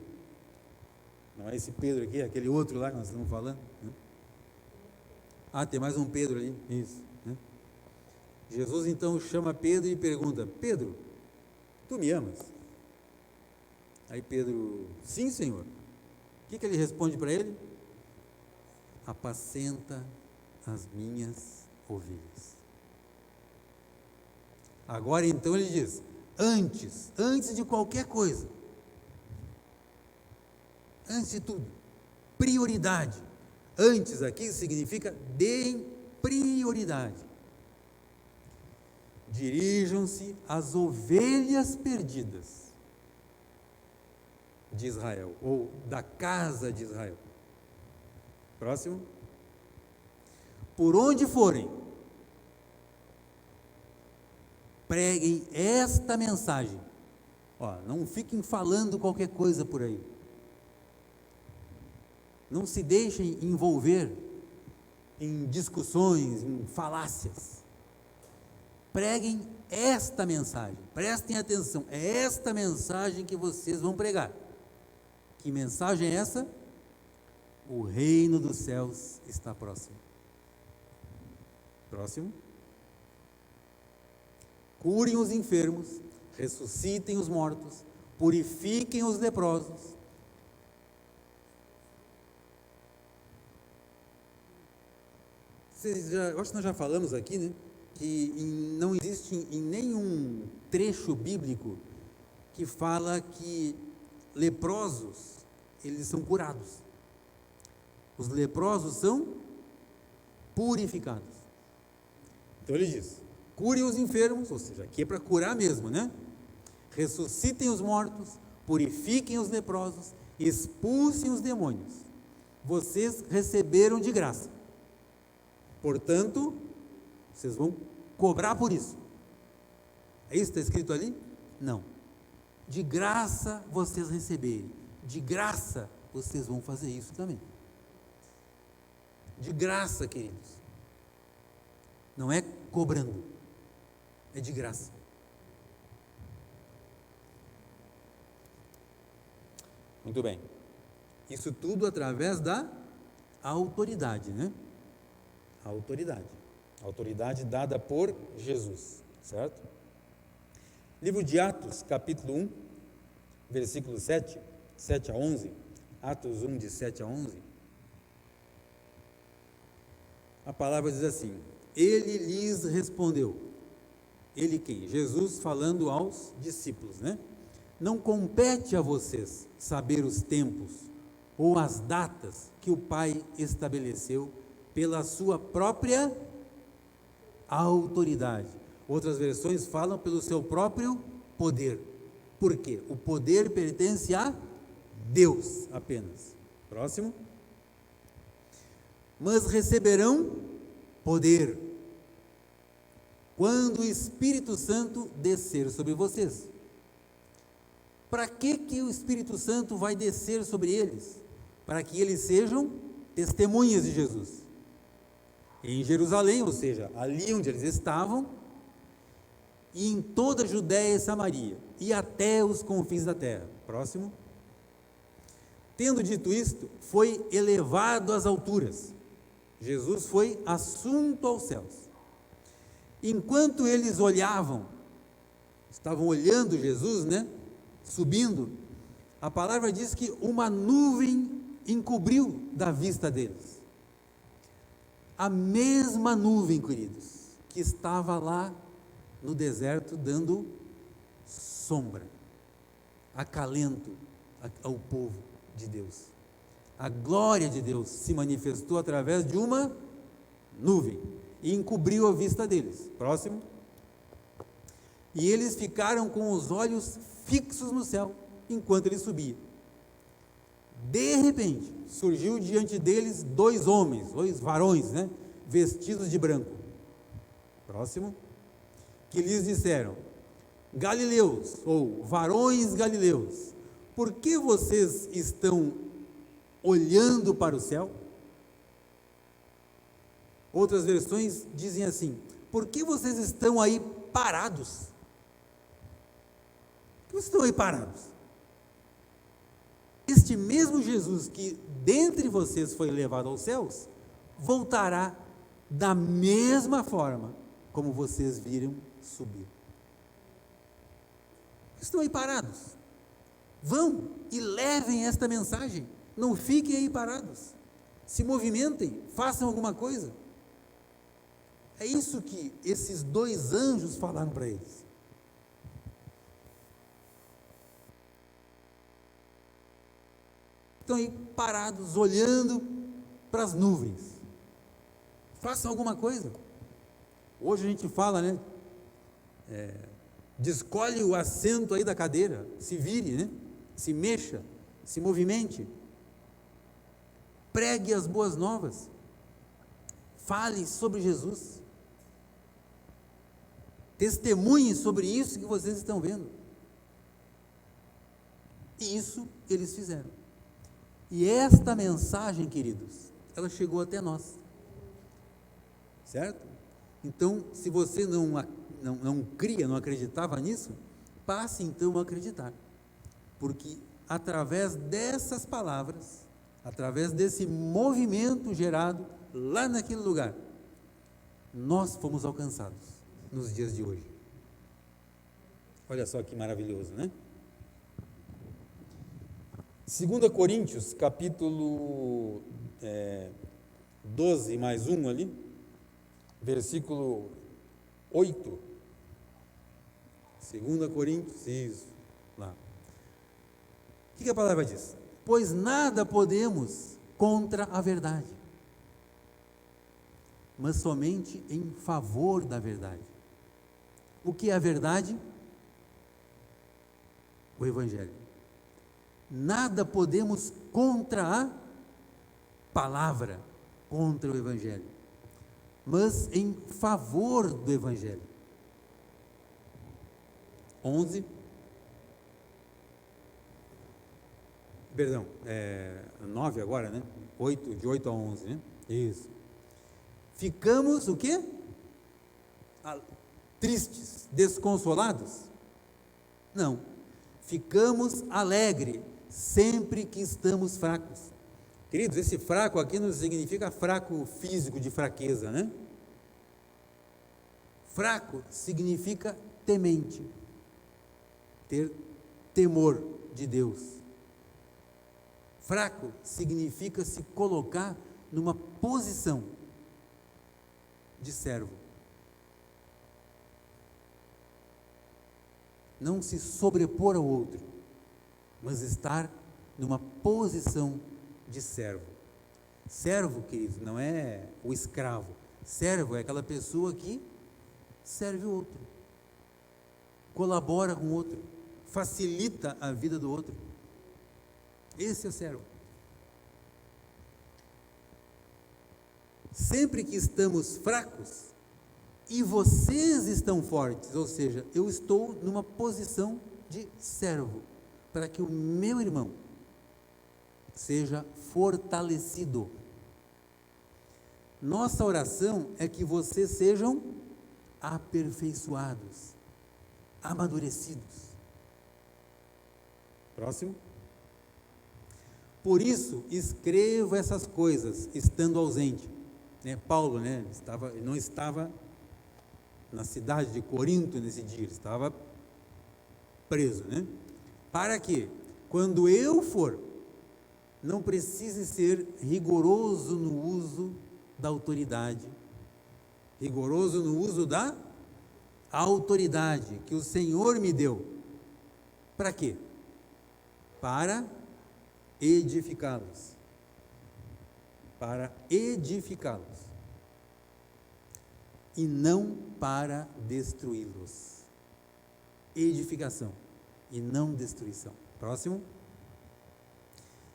Não é esse Pedro aqui, é aquele outro lá que nós estamos falando, né? Ah, tem mais um Pedro ali, isso, né? Jesus então chama Pedro e pergunta: Pedro, tu me amas? Aí Pedro: sim, Senhor. O que ele responde para ele? Apacenta as minhas ovelhas. Agora então ele diz: antes de qualquer coisa, antes de tudo, prioridade. Antes aqui significa deem prioridade. Dirijam-se às ovelhas perdidas de Israel, ou da casa de Israel. Próximo. Por onde forem, preguem esta mensagem. Ó, não fiquem falando qualquer coisa por aí. Não se deixem envolver em discussões, em falácias. Preguem esta mensagem. Prestem atenção. É esta mensagem que vocês vão pregar. Que mensagem é essa? O reino dos céus está próximo. Próximo. Curem os enfermos, ressuscitem os mortos, purifiquem os leprosos. Eu acho que nós já falamos aqui, né? que não existe em nenhum trecho bíblico que fala que leprosos, eles são curados. Os leprosos são purificados. Então ele diz: curem os enfermos, ou seja, aqui é para curar mesmo, né? Ressuscitem os mortos, purifiquem os leprosos, expulsem os demônios. Vocês receberam de graça. Portanto, vocês vão cobrar por isso. É isso que está escrito ali? Não. De graça vocês receberem. De graça vocês vão fazer isso também. De graça, queridos. Não é cobrando. É de graça. Muito bem. Isso tudo através da autoridade, né? A autoridade. A autoridade dada por Jesus, certo? Livro de Atos, capítulo 1, versículo 7 a 11. Atos 1, de 7 a 11. A palavra diz assim: ele lhes respondeu. Ele quem? Jesus falando aos discípulos, né? Não compete a vocês saber os tempos ou as datas que o Pai estabeleceu pela sua própria autoridade. Outras versões falam pelo seu próprio poder. Por quê? O poder pertence a Deus apenas. Próximo. Mas receberão poder quando o Espírito Santo descer sobre vocês. Para que o Espírito Santo vai descer sobre eles? Para que eles sejam testemunhas de Jesus. Em Jerusalém, ou seja, ali onde eles estavam, e em toda a Judéia e Samaria, e até os confins da terra. Próximo. Tendo dito isto, foi elevado às alturas. Jesus foi assunto aos céus. Enquanto eles olhavam, estavam olhando Jesus, né? Subindo, a palavra diz que uma nuvem encobriu da vista deles. A mesma nuvem, queridos, que estava lá no deserto dando sombra, acalento ao povo de Deus. A glória de Deus se manifestou através de uma nuvem e encobriu a vista deles. Próximo. E eles ficaram com os olhos fixos no céu enquanto ele subia. De repente, surgiu diante deles dois homens, dois varões, né, vestidos de branco. Próximo. Que lhes disseram: Galileus, ou varões galileus, por que vocês estão olhando para o céu? Outras versões dizem assim: por que vocês estão aí parados? Por que vocês estão aí parados? Este mesmo Jesus que dentre vocês foi levado aos céus, voltará da mesma forma como vocês viram subir. Estão aí parados? Vão e levem esta mensagem. Não fiquem aí parados. Se movimentem, façam alguma coisa. É isso que esses dois anjos falaram para eles. Estão aí parados, olhando para as nuvens. Façam alguma coisa. Hoje a gente fala, né? Descolhe o assento aí da cadeira, se vire, né? Se mexa, se movimente. Pregue as boas novas. Fale sobre Jesus. Testemunhe sobre isso que vocês estão vendo. E isso eles fizeram. E esta mensagem, queridos, ela chegou até nós. Certo? Então, se você não cria, não acreditava nisso, passe então a acreditar. Porque através dessas palavras, através desse movimento gerado lá naquele lugar, nós fomos alcançados nos dias de hoje. Olha só que maravilhoso, né? 2 Coríntios, capítulo 12, mais um ali, versículo 8. 2 Coríntios, isso, lá. O que a palavra diz? Pois nada podemos contra a verdade, mas somente em favor da verdade. O que é a verdade? O Evangelho. Nada podemos contra a palavra, contra o Evangelho, mas em favor do Evangelho. 11. Perdão, 9 agora, né? 8, de 8 a 11, né? Isso. Ficamos o quê? Tristes, desconsolados? Não. Ficamos alegres sempre que estamos fracos. Queridos, esse fraco aqui não significa fraco físico de fraqueza, né? Fraco significa temente, ter temor de Deus. Fraco significa se colocar numa posição de servo. Não se sobrepor ao outro, mas estar numa posição de servo. Servo, queridos, não é o escravo. Servo é aquela pessoa que serve o outro, colabora com o outro, facilita a vida do outro. Esse é o servo. Sempre que estamos fracos e vocês estão fortes, ou seja, eu estou numa posição de servo, para que o meu irmão seja fortalecido. Nossa oração é que vocês sejam aperfeiçoados, amadurecidos. Próximo. Por isso, escrevo essas coisas, estando ausente. Paulo, não estava na cidade de Corinto nesse dia, ele estava preso, para que, quando eu for, não precise ser rigoroso no uso da autoridade, rigoroso no uso da autoridade que o Senhor me deu. Para quê? Para edificá-los. Para edificá-los. E não para destruí-los. Edificação e não destruição. Próximo.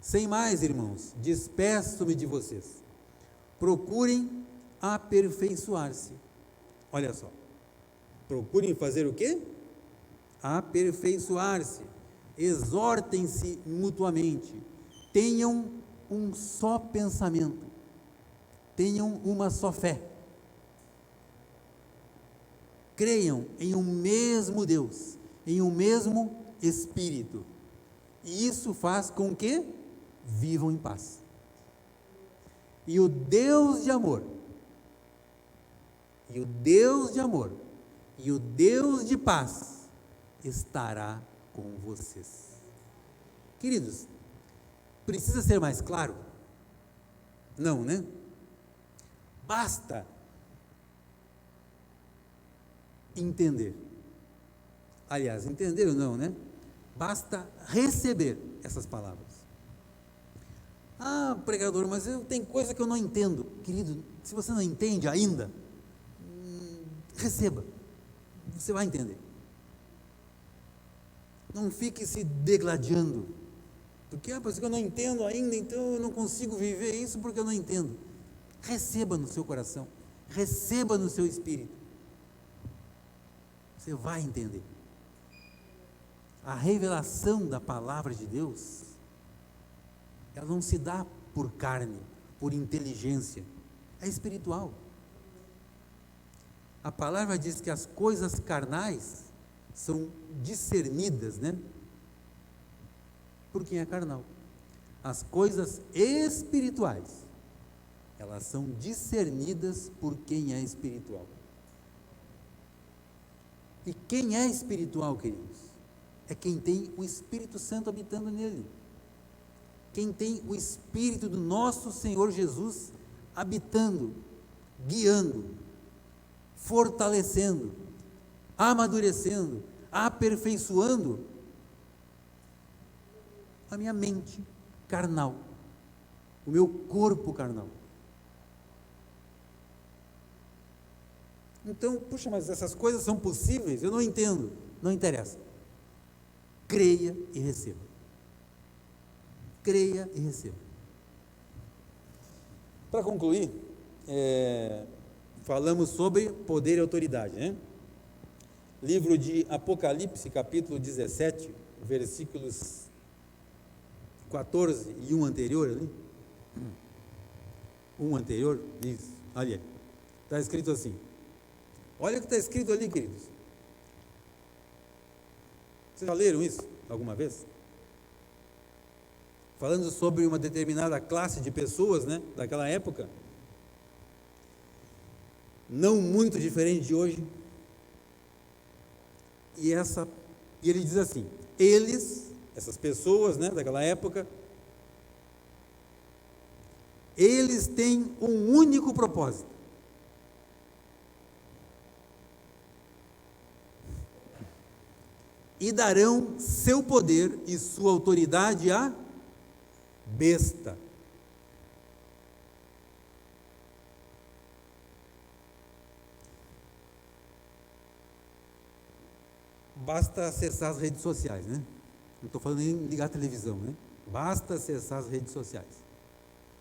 Sem mais, irmãos, despeço-me de vocês. Procurem aperfeiçoar-se. Olha só. Procurem fazer o quê? Aperfeiçoar-se. Exortem-se mutuamente. Tenham um só pensamento. Tenham uma só fé. Creiam em um mesmo Deus, em um mesmo Espírito. E isso faz com que vivam em paz. E o Deus de amor, e o Deus de paz estará com vocês. Queridos, precisa ser mais claro? Não, né? Basta entender. Aliás, entender ou não, né? Basta receber essas palavras. Ah, pregador, mas tem coisa que eu não entendo. Querido, se você não entende ainda, receba. Você vai entender. Não fique se degladiando. Porque, porque eu não entendo ainda, então eu não consigo viver isso porque eu não entendo. Receba no seu coração. Receba no seu espírito. Você vai entender. A revelação da palavra de Deus, ela não se dá por carne, por inteligência, é espiritual. A palavra diz que as coisas carnais são discernidas, por quem é carnal. As coisas espirituais, elas são discernidas por quem é espiritual. E quem é espiritual, queridos? É quem tem o Espírito Santo habitando nele. Quem tem o Espírito do nosso Senhor Jesus habitando, guiando, fortalecendo, amadurecendo, aperfeiçoando a minha mente carnal, o meu corpo carnal. Então, puxa, mas essas coisas são possíveis? Eu não entendo. Não interessa. Creia e receba. Creia e receba. Para concluir, falamos sobre poder e autoridade, né? Livro de Apocalipse, capítulo 17, versículos 14 e um anterior ali. Um anterior, isso, ali. Está escrito assim. Olha o que está escrito ali, queridos. Vocês já leram isso alguma vez? Falando sobre uma determinada classe de pessoas, né, daquela época, não muito diferente de hoje. E ele diz assim: essas pessoas, né, daquela época, eles têm um único propósito: e darão seu poder e sua autoridade à besta. Basta acessar as redes sociais, né? Não estou falando em ligar a televisão, né? Basta acessar as redes sociais.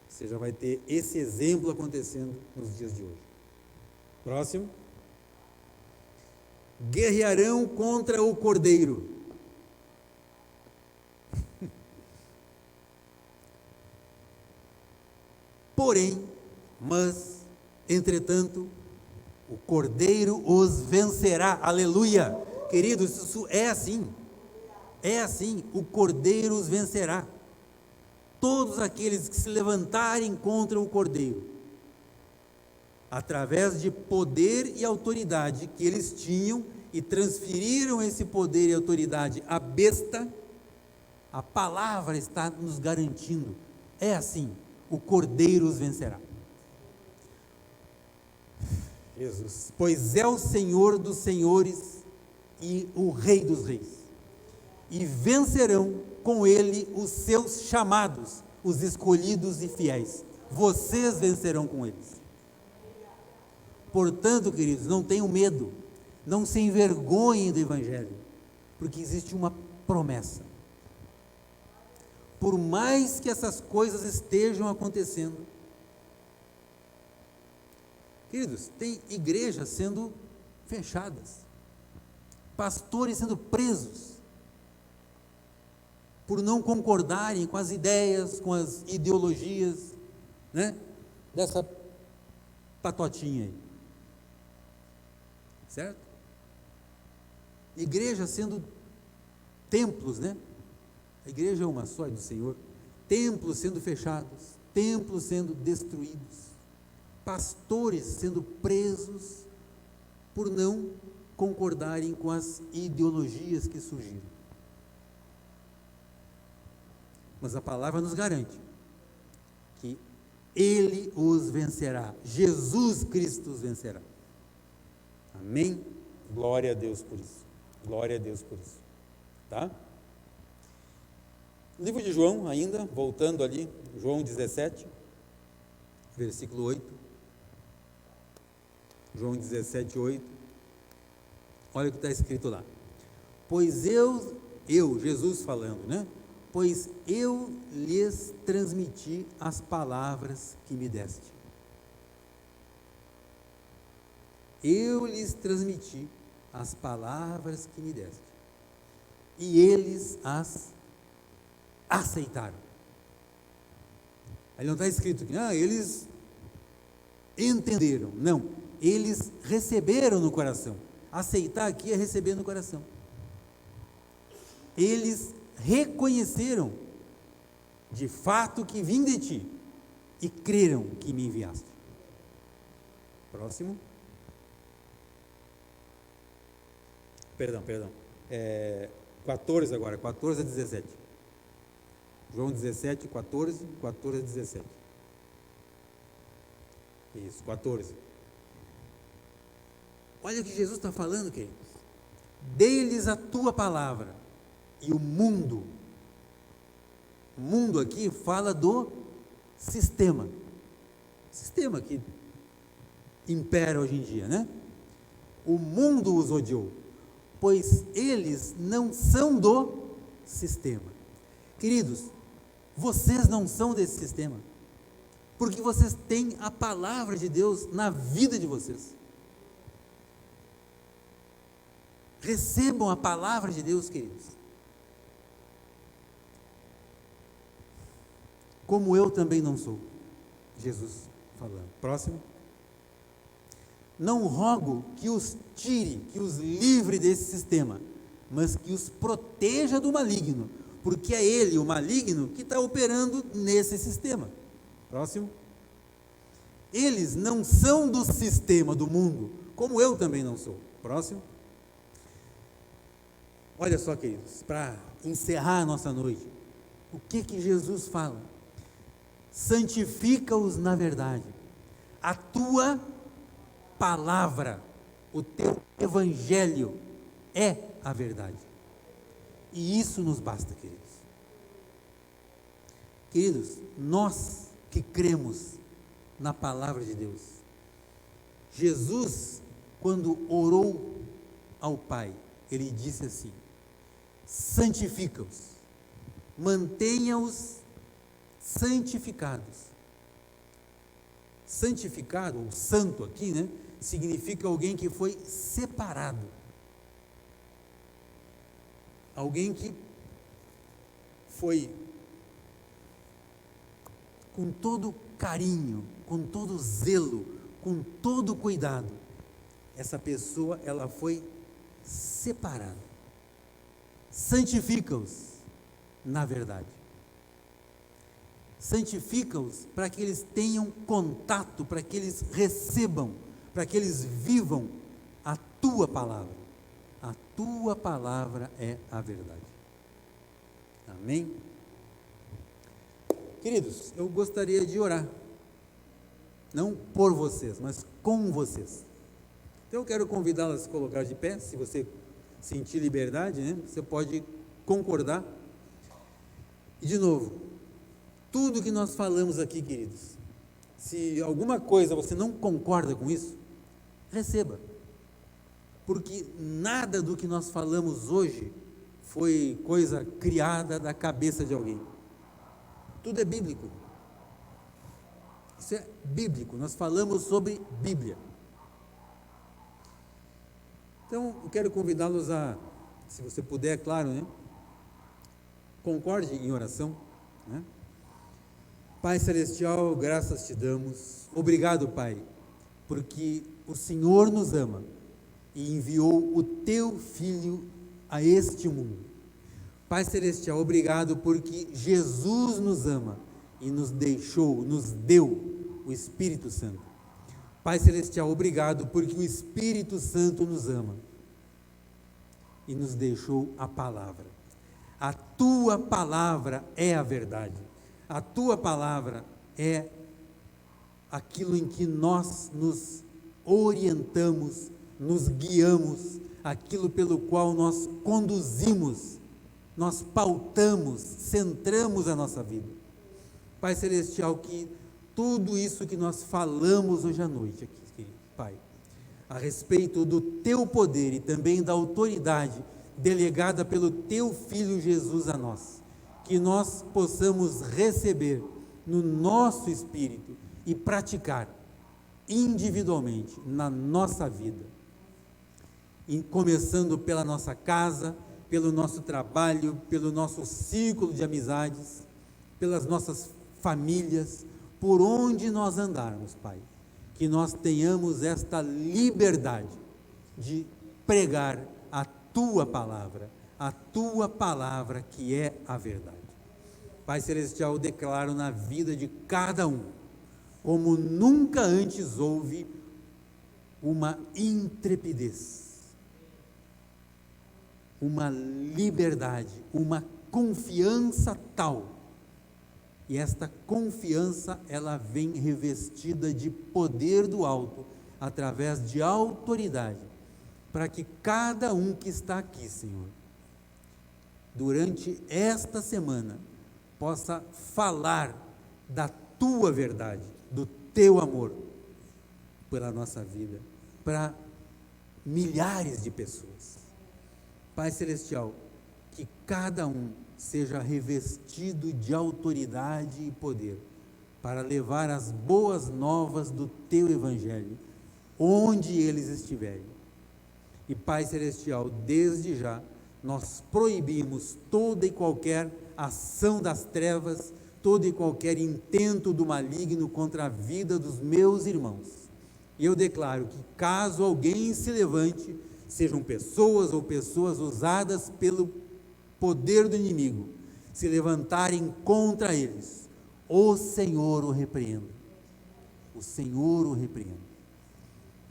Você já vai ter esse exemplo acontecendo nos dias de hoje. Próximo. Guerrearão contra o Cordeiro. Entretanto, o Cordeiro os vencerá. Aleluia! Queridos, isso é assim. É assim, o Cordeiro os vencerá. Todos aqueles que se levantarem contra o Cordeiro, através de poder e autoridade que eles tinham e transferiram esse poder e autoridade à besta, a palavra está nos garantindo, é assim, o Cordeiro os vencerá. Jesus, pois é o Senhor dos senhores e o Rei dos reis, e vencerão com ele os seus chamados, os escolhidos e fiéis. Vocês vencerão com eles. Portanto, queridos, não tenham medo, não se envergonhem do Evangelho, porque existe uma promessa. Por mais que essas coisas estejam acontecendo, queridos, tem igrejas sendo fechadas, pastores sendo presos, por não concordarem com as ideias, com as ideologias, né, dessa patotinha aí. Certo? Igreja sendo templos, né? A igreja é uma só, é do Senhor. Templos sendo fechados, templos sendo destruídos, pastores sendo presos por não concordarem com as ideologias que surgiram. Mas a palavra nos garante que Ele os vencerá, Jesus Cristo os vencerá. Amém? Glória a Deus por isso. Glória a Deus por isso. Tá? Livro de João, ainda, voltando ali, João 17, versículo 8. João 17, 8. Olha o que está escrito lá. Pois eu, Jesus falando, né? Pois eu lhes transmiti as palavras que me deste. Eu lhes transmiti as palavras que me deste, e eles as aceitaram. Aí não está escrito que eles entenderam. Não, eles receberam no coração. Aceitar aqui é receber no coração. Eles reconheceram de fato que vim de ti e creram que me enviaste. Próximo. Perdão. 14 agora, 14 a 17. João 17, 14 a 17. Isso, 14. Olha o que Jesus está falando, queridos. Dê-lhes a tua palavra. E o mundo aqui fala do sistema que impera hoje em dia, né? O mundo os odiou, pois eles não são do sistema. Queridos, vocês não são desse sistema, porque vocês têm a palavra de Deus na vida de vocês. Recebam a palavra de Deus, queridos. Como eu também não sou. Jesus falando. Próximo. Não rogo que os tire, que os livre desse sistema, mas que os proteja do maligno, porque é ele, o maligno, que está operando nesse sistema. Próximo. Eles não são do sistema do mundo, como eu também não sou. Próximo. Olha só, queridos, para encerrar a nossa noite, o que Jesus fala? Santifica-os na verdade. A tua palavra, o teu evangelho é a verdade. E isso nos basta, queridos. Queridos, nós que cremos na palavra de Deus, Jesus, quando orou ao Pai, ele disse assim: santifica-os, mantenha-os santificados. Santificado, ou santo aqui, né, significa alguém que foi separado, alguém que foi com todo carinho, com todo zelo, com todo cuidado, essa pessoa, ela foi separada. Santifica-os na verdade. Santifica-os para que eles tenham contato, para que eles recebam, para que eles vivam a tua palavra. A tua palavra é a verdade. Amém? Queridos, eu gostaria de orar, não por vocês, mas com vocês. Então eu quero convidá-los a se colocar de pé. Se você sentir liberdade, né, você pode concordar. E de novo, tudo que nós falamos aqui, queridos, se alguma coisa você não concorda com isso, receba, porque nada do que nós falamos hoje foi coisa criada da cabeça de alguém. Tudo é bíblico. Isso é bíblico. Nós falamos sobre Bíblia. Então, eu quero convidá-los a, se você puder, claro, né? Concorde em oração, né? Pai Celestial, graças te damos. Obrigado, Pai, porque o Senhor nos ama e enviou o teu Filho a este mundo. Pai Celestial, obrigado porque Jesus nos ama e nos deixou, nos deu o Espírito Santo. Pai Celestial, obrigado porque o Espírito Santo nos ama e nos deixou a palavra. A tua palavra é a verdade. A tua palavra é aquilo em que nós nos orientamos, nos guiamos, aquilo pelo qual nós conduzimos, nós pautamos, centramos a nossa vida. Pai Celestial, que tudo isso que nós falamos hoje à noite aqui, querido Pai, a respeito do teu poder e também da autoridade delegada pelo teu Filho Jesus a nós, que nós possamos receber no nosso espírito e praticar individualmente na nossa vida, e começando pela nossa casa, pelo nosso trabalho, pelo nosso círculo de amizades, pelas nossas famílias, por onde nós andarmos, Pai, que nós tenhamos esta liberdade de pregar a tua palavra que é a verdade. Pai Celestial, eu declaro na vida de cada um, como nunca antes houve, uma intrepidez, uma liberdade, uma confiança tal, e esta confiança, ela vem revestida de poder do alto, através de autoridade, para que cada um que está aqui, Senhor, durante esta semana, possa falar da tua verdade, do teu amor pela nossa vida, para milhares de pessoas. Pai Celestial, que cada um seja revestido de autoridade e poder para levar as boas novas do teu Evangelho, onde eles estiverem. E Pai Celestial, desde já, nós proibimos toda e qualquer ação das trevas, todo e qualquer intento do maligno contra a vida dos meus irmãos. E eu declaro que caso alguém se levante, sejam pessoas ou pessoas usadas pelo poder do inimigo, se levantarem contra eles, o Senhor o repreenda. O Senhor o repreenda.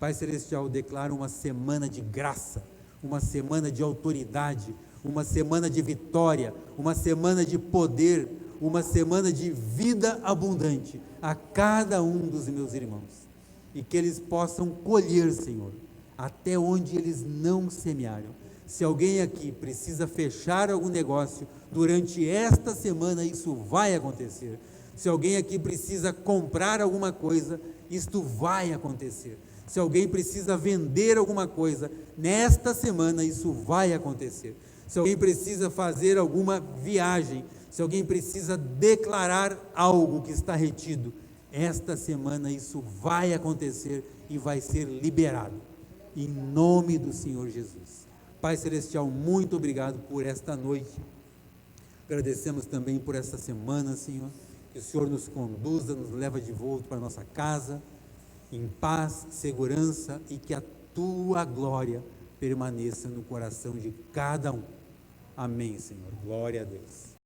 Pai Celestial, declaro uma semana de graça, uma semana de autoridade, uma semana de vitória, uma semana de poder, uma semana de vida abundante a cada um dos meus irmãos. E que eles possam colher, Senhor, até onde eles não semearam. Se alguém aqui precisa fechar algum negócio durante esta semana, isso vai acontecer. Se alguém aqui precisa comprar alguma coisa, isto vai acontecer. Se alguém precisa vender alguma coisa, nesta semana isso vai acontecer. Se alguém precisa fazer alguma viagem, se alguém precisa declarar algo que está retido, esta semana isso vai acontecer e vai ser liberado, em nome do Senhor Jesus. Pai Celestial, muito obrigado por esta noite, agradecemos também por esta semana, Senhor, que o Senhor nos conduza, nos leva de volta para a nossa casa, em paz, segurança, e que a tua glória permaneça no coração de cada um. Amém, Senhor. Glória a Deus.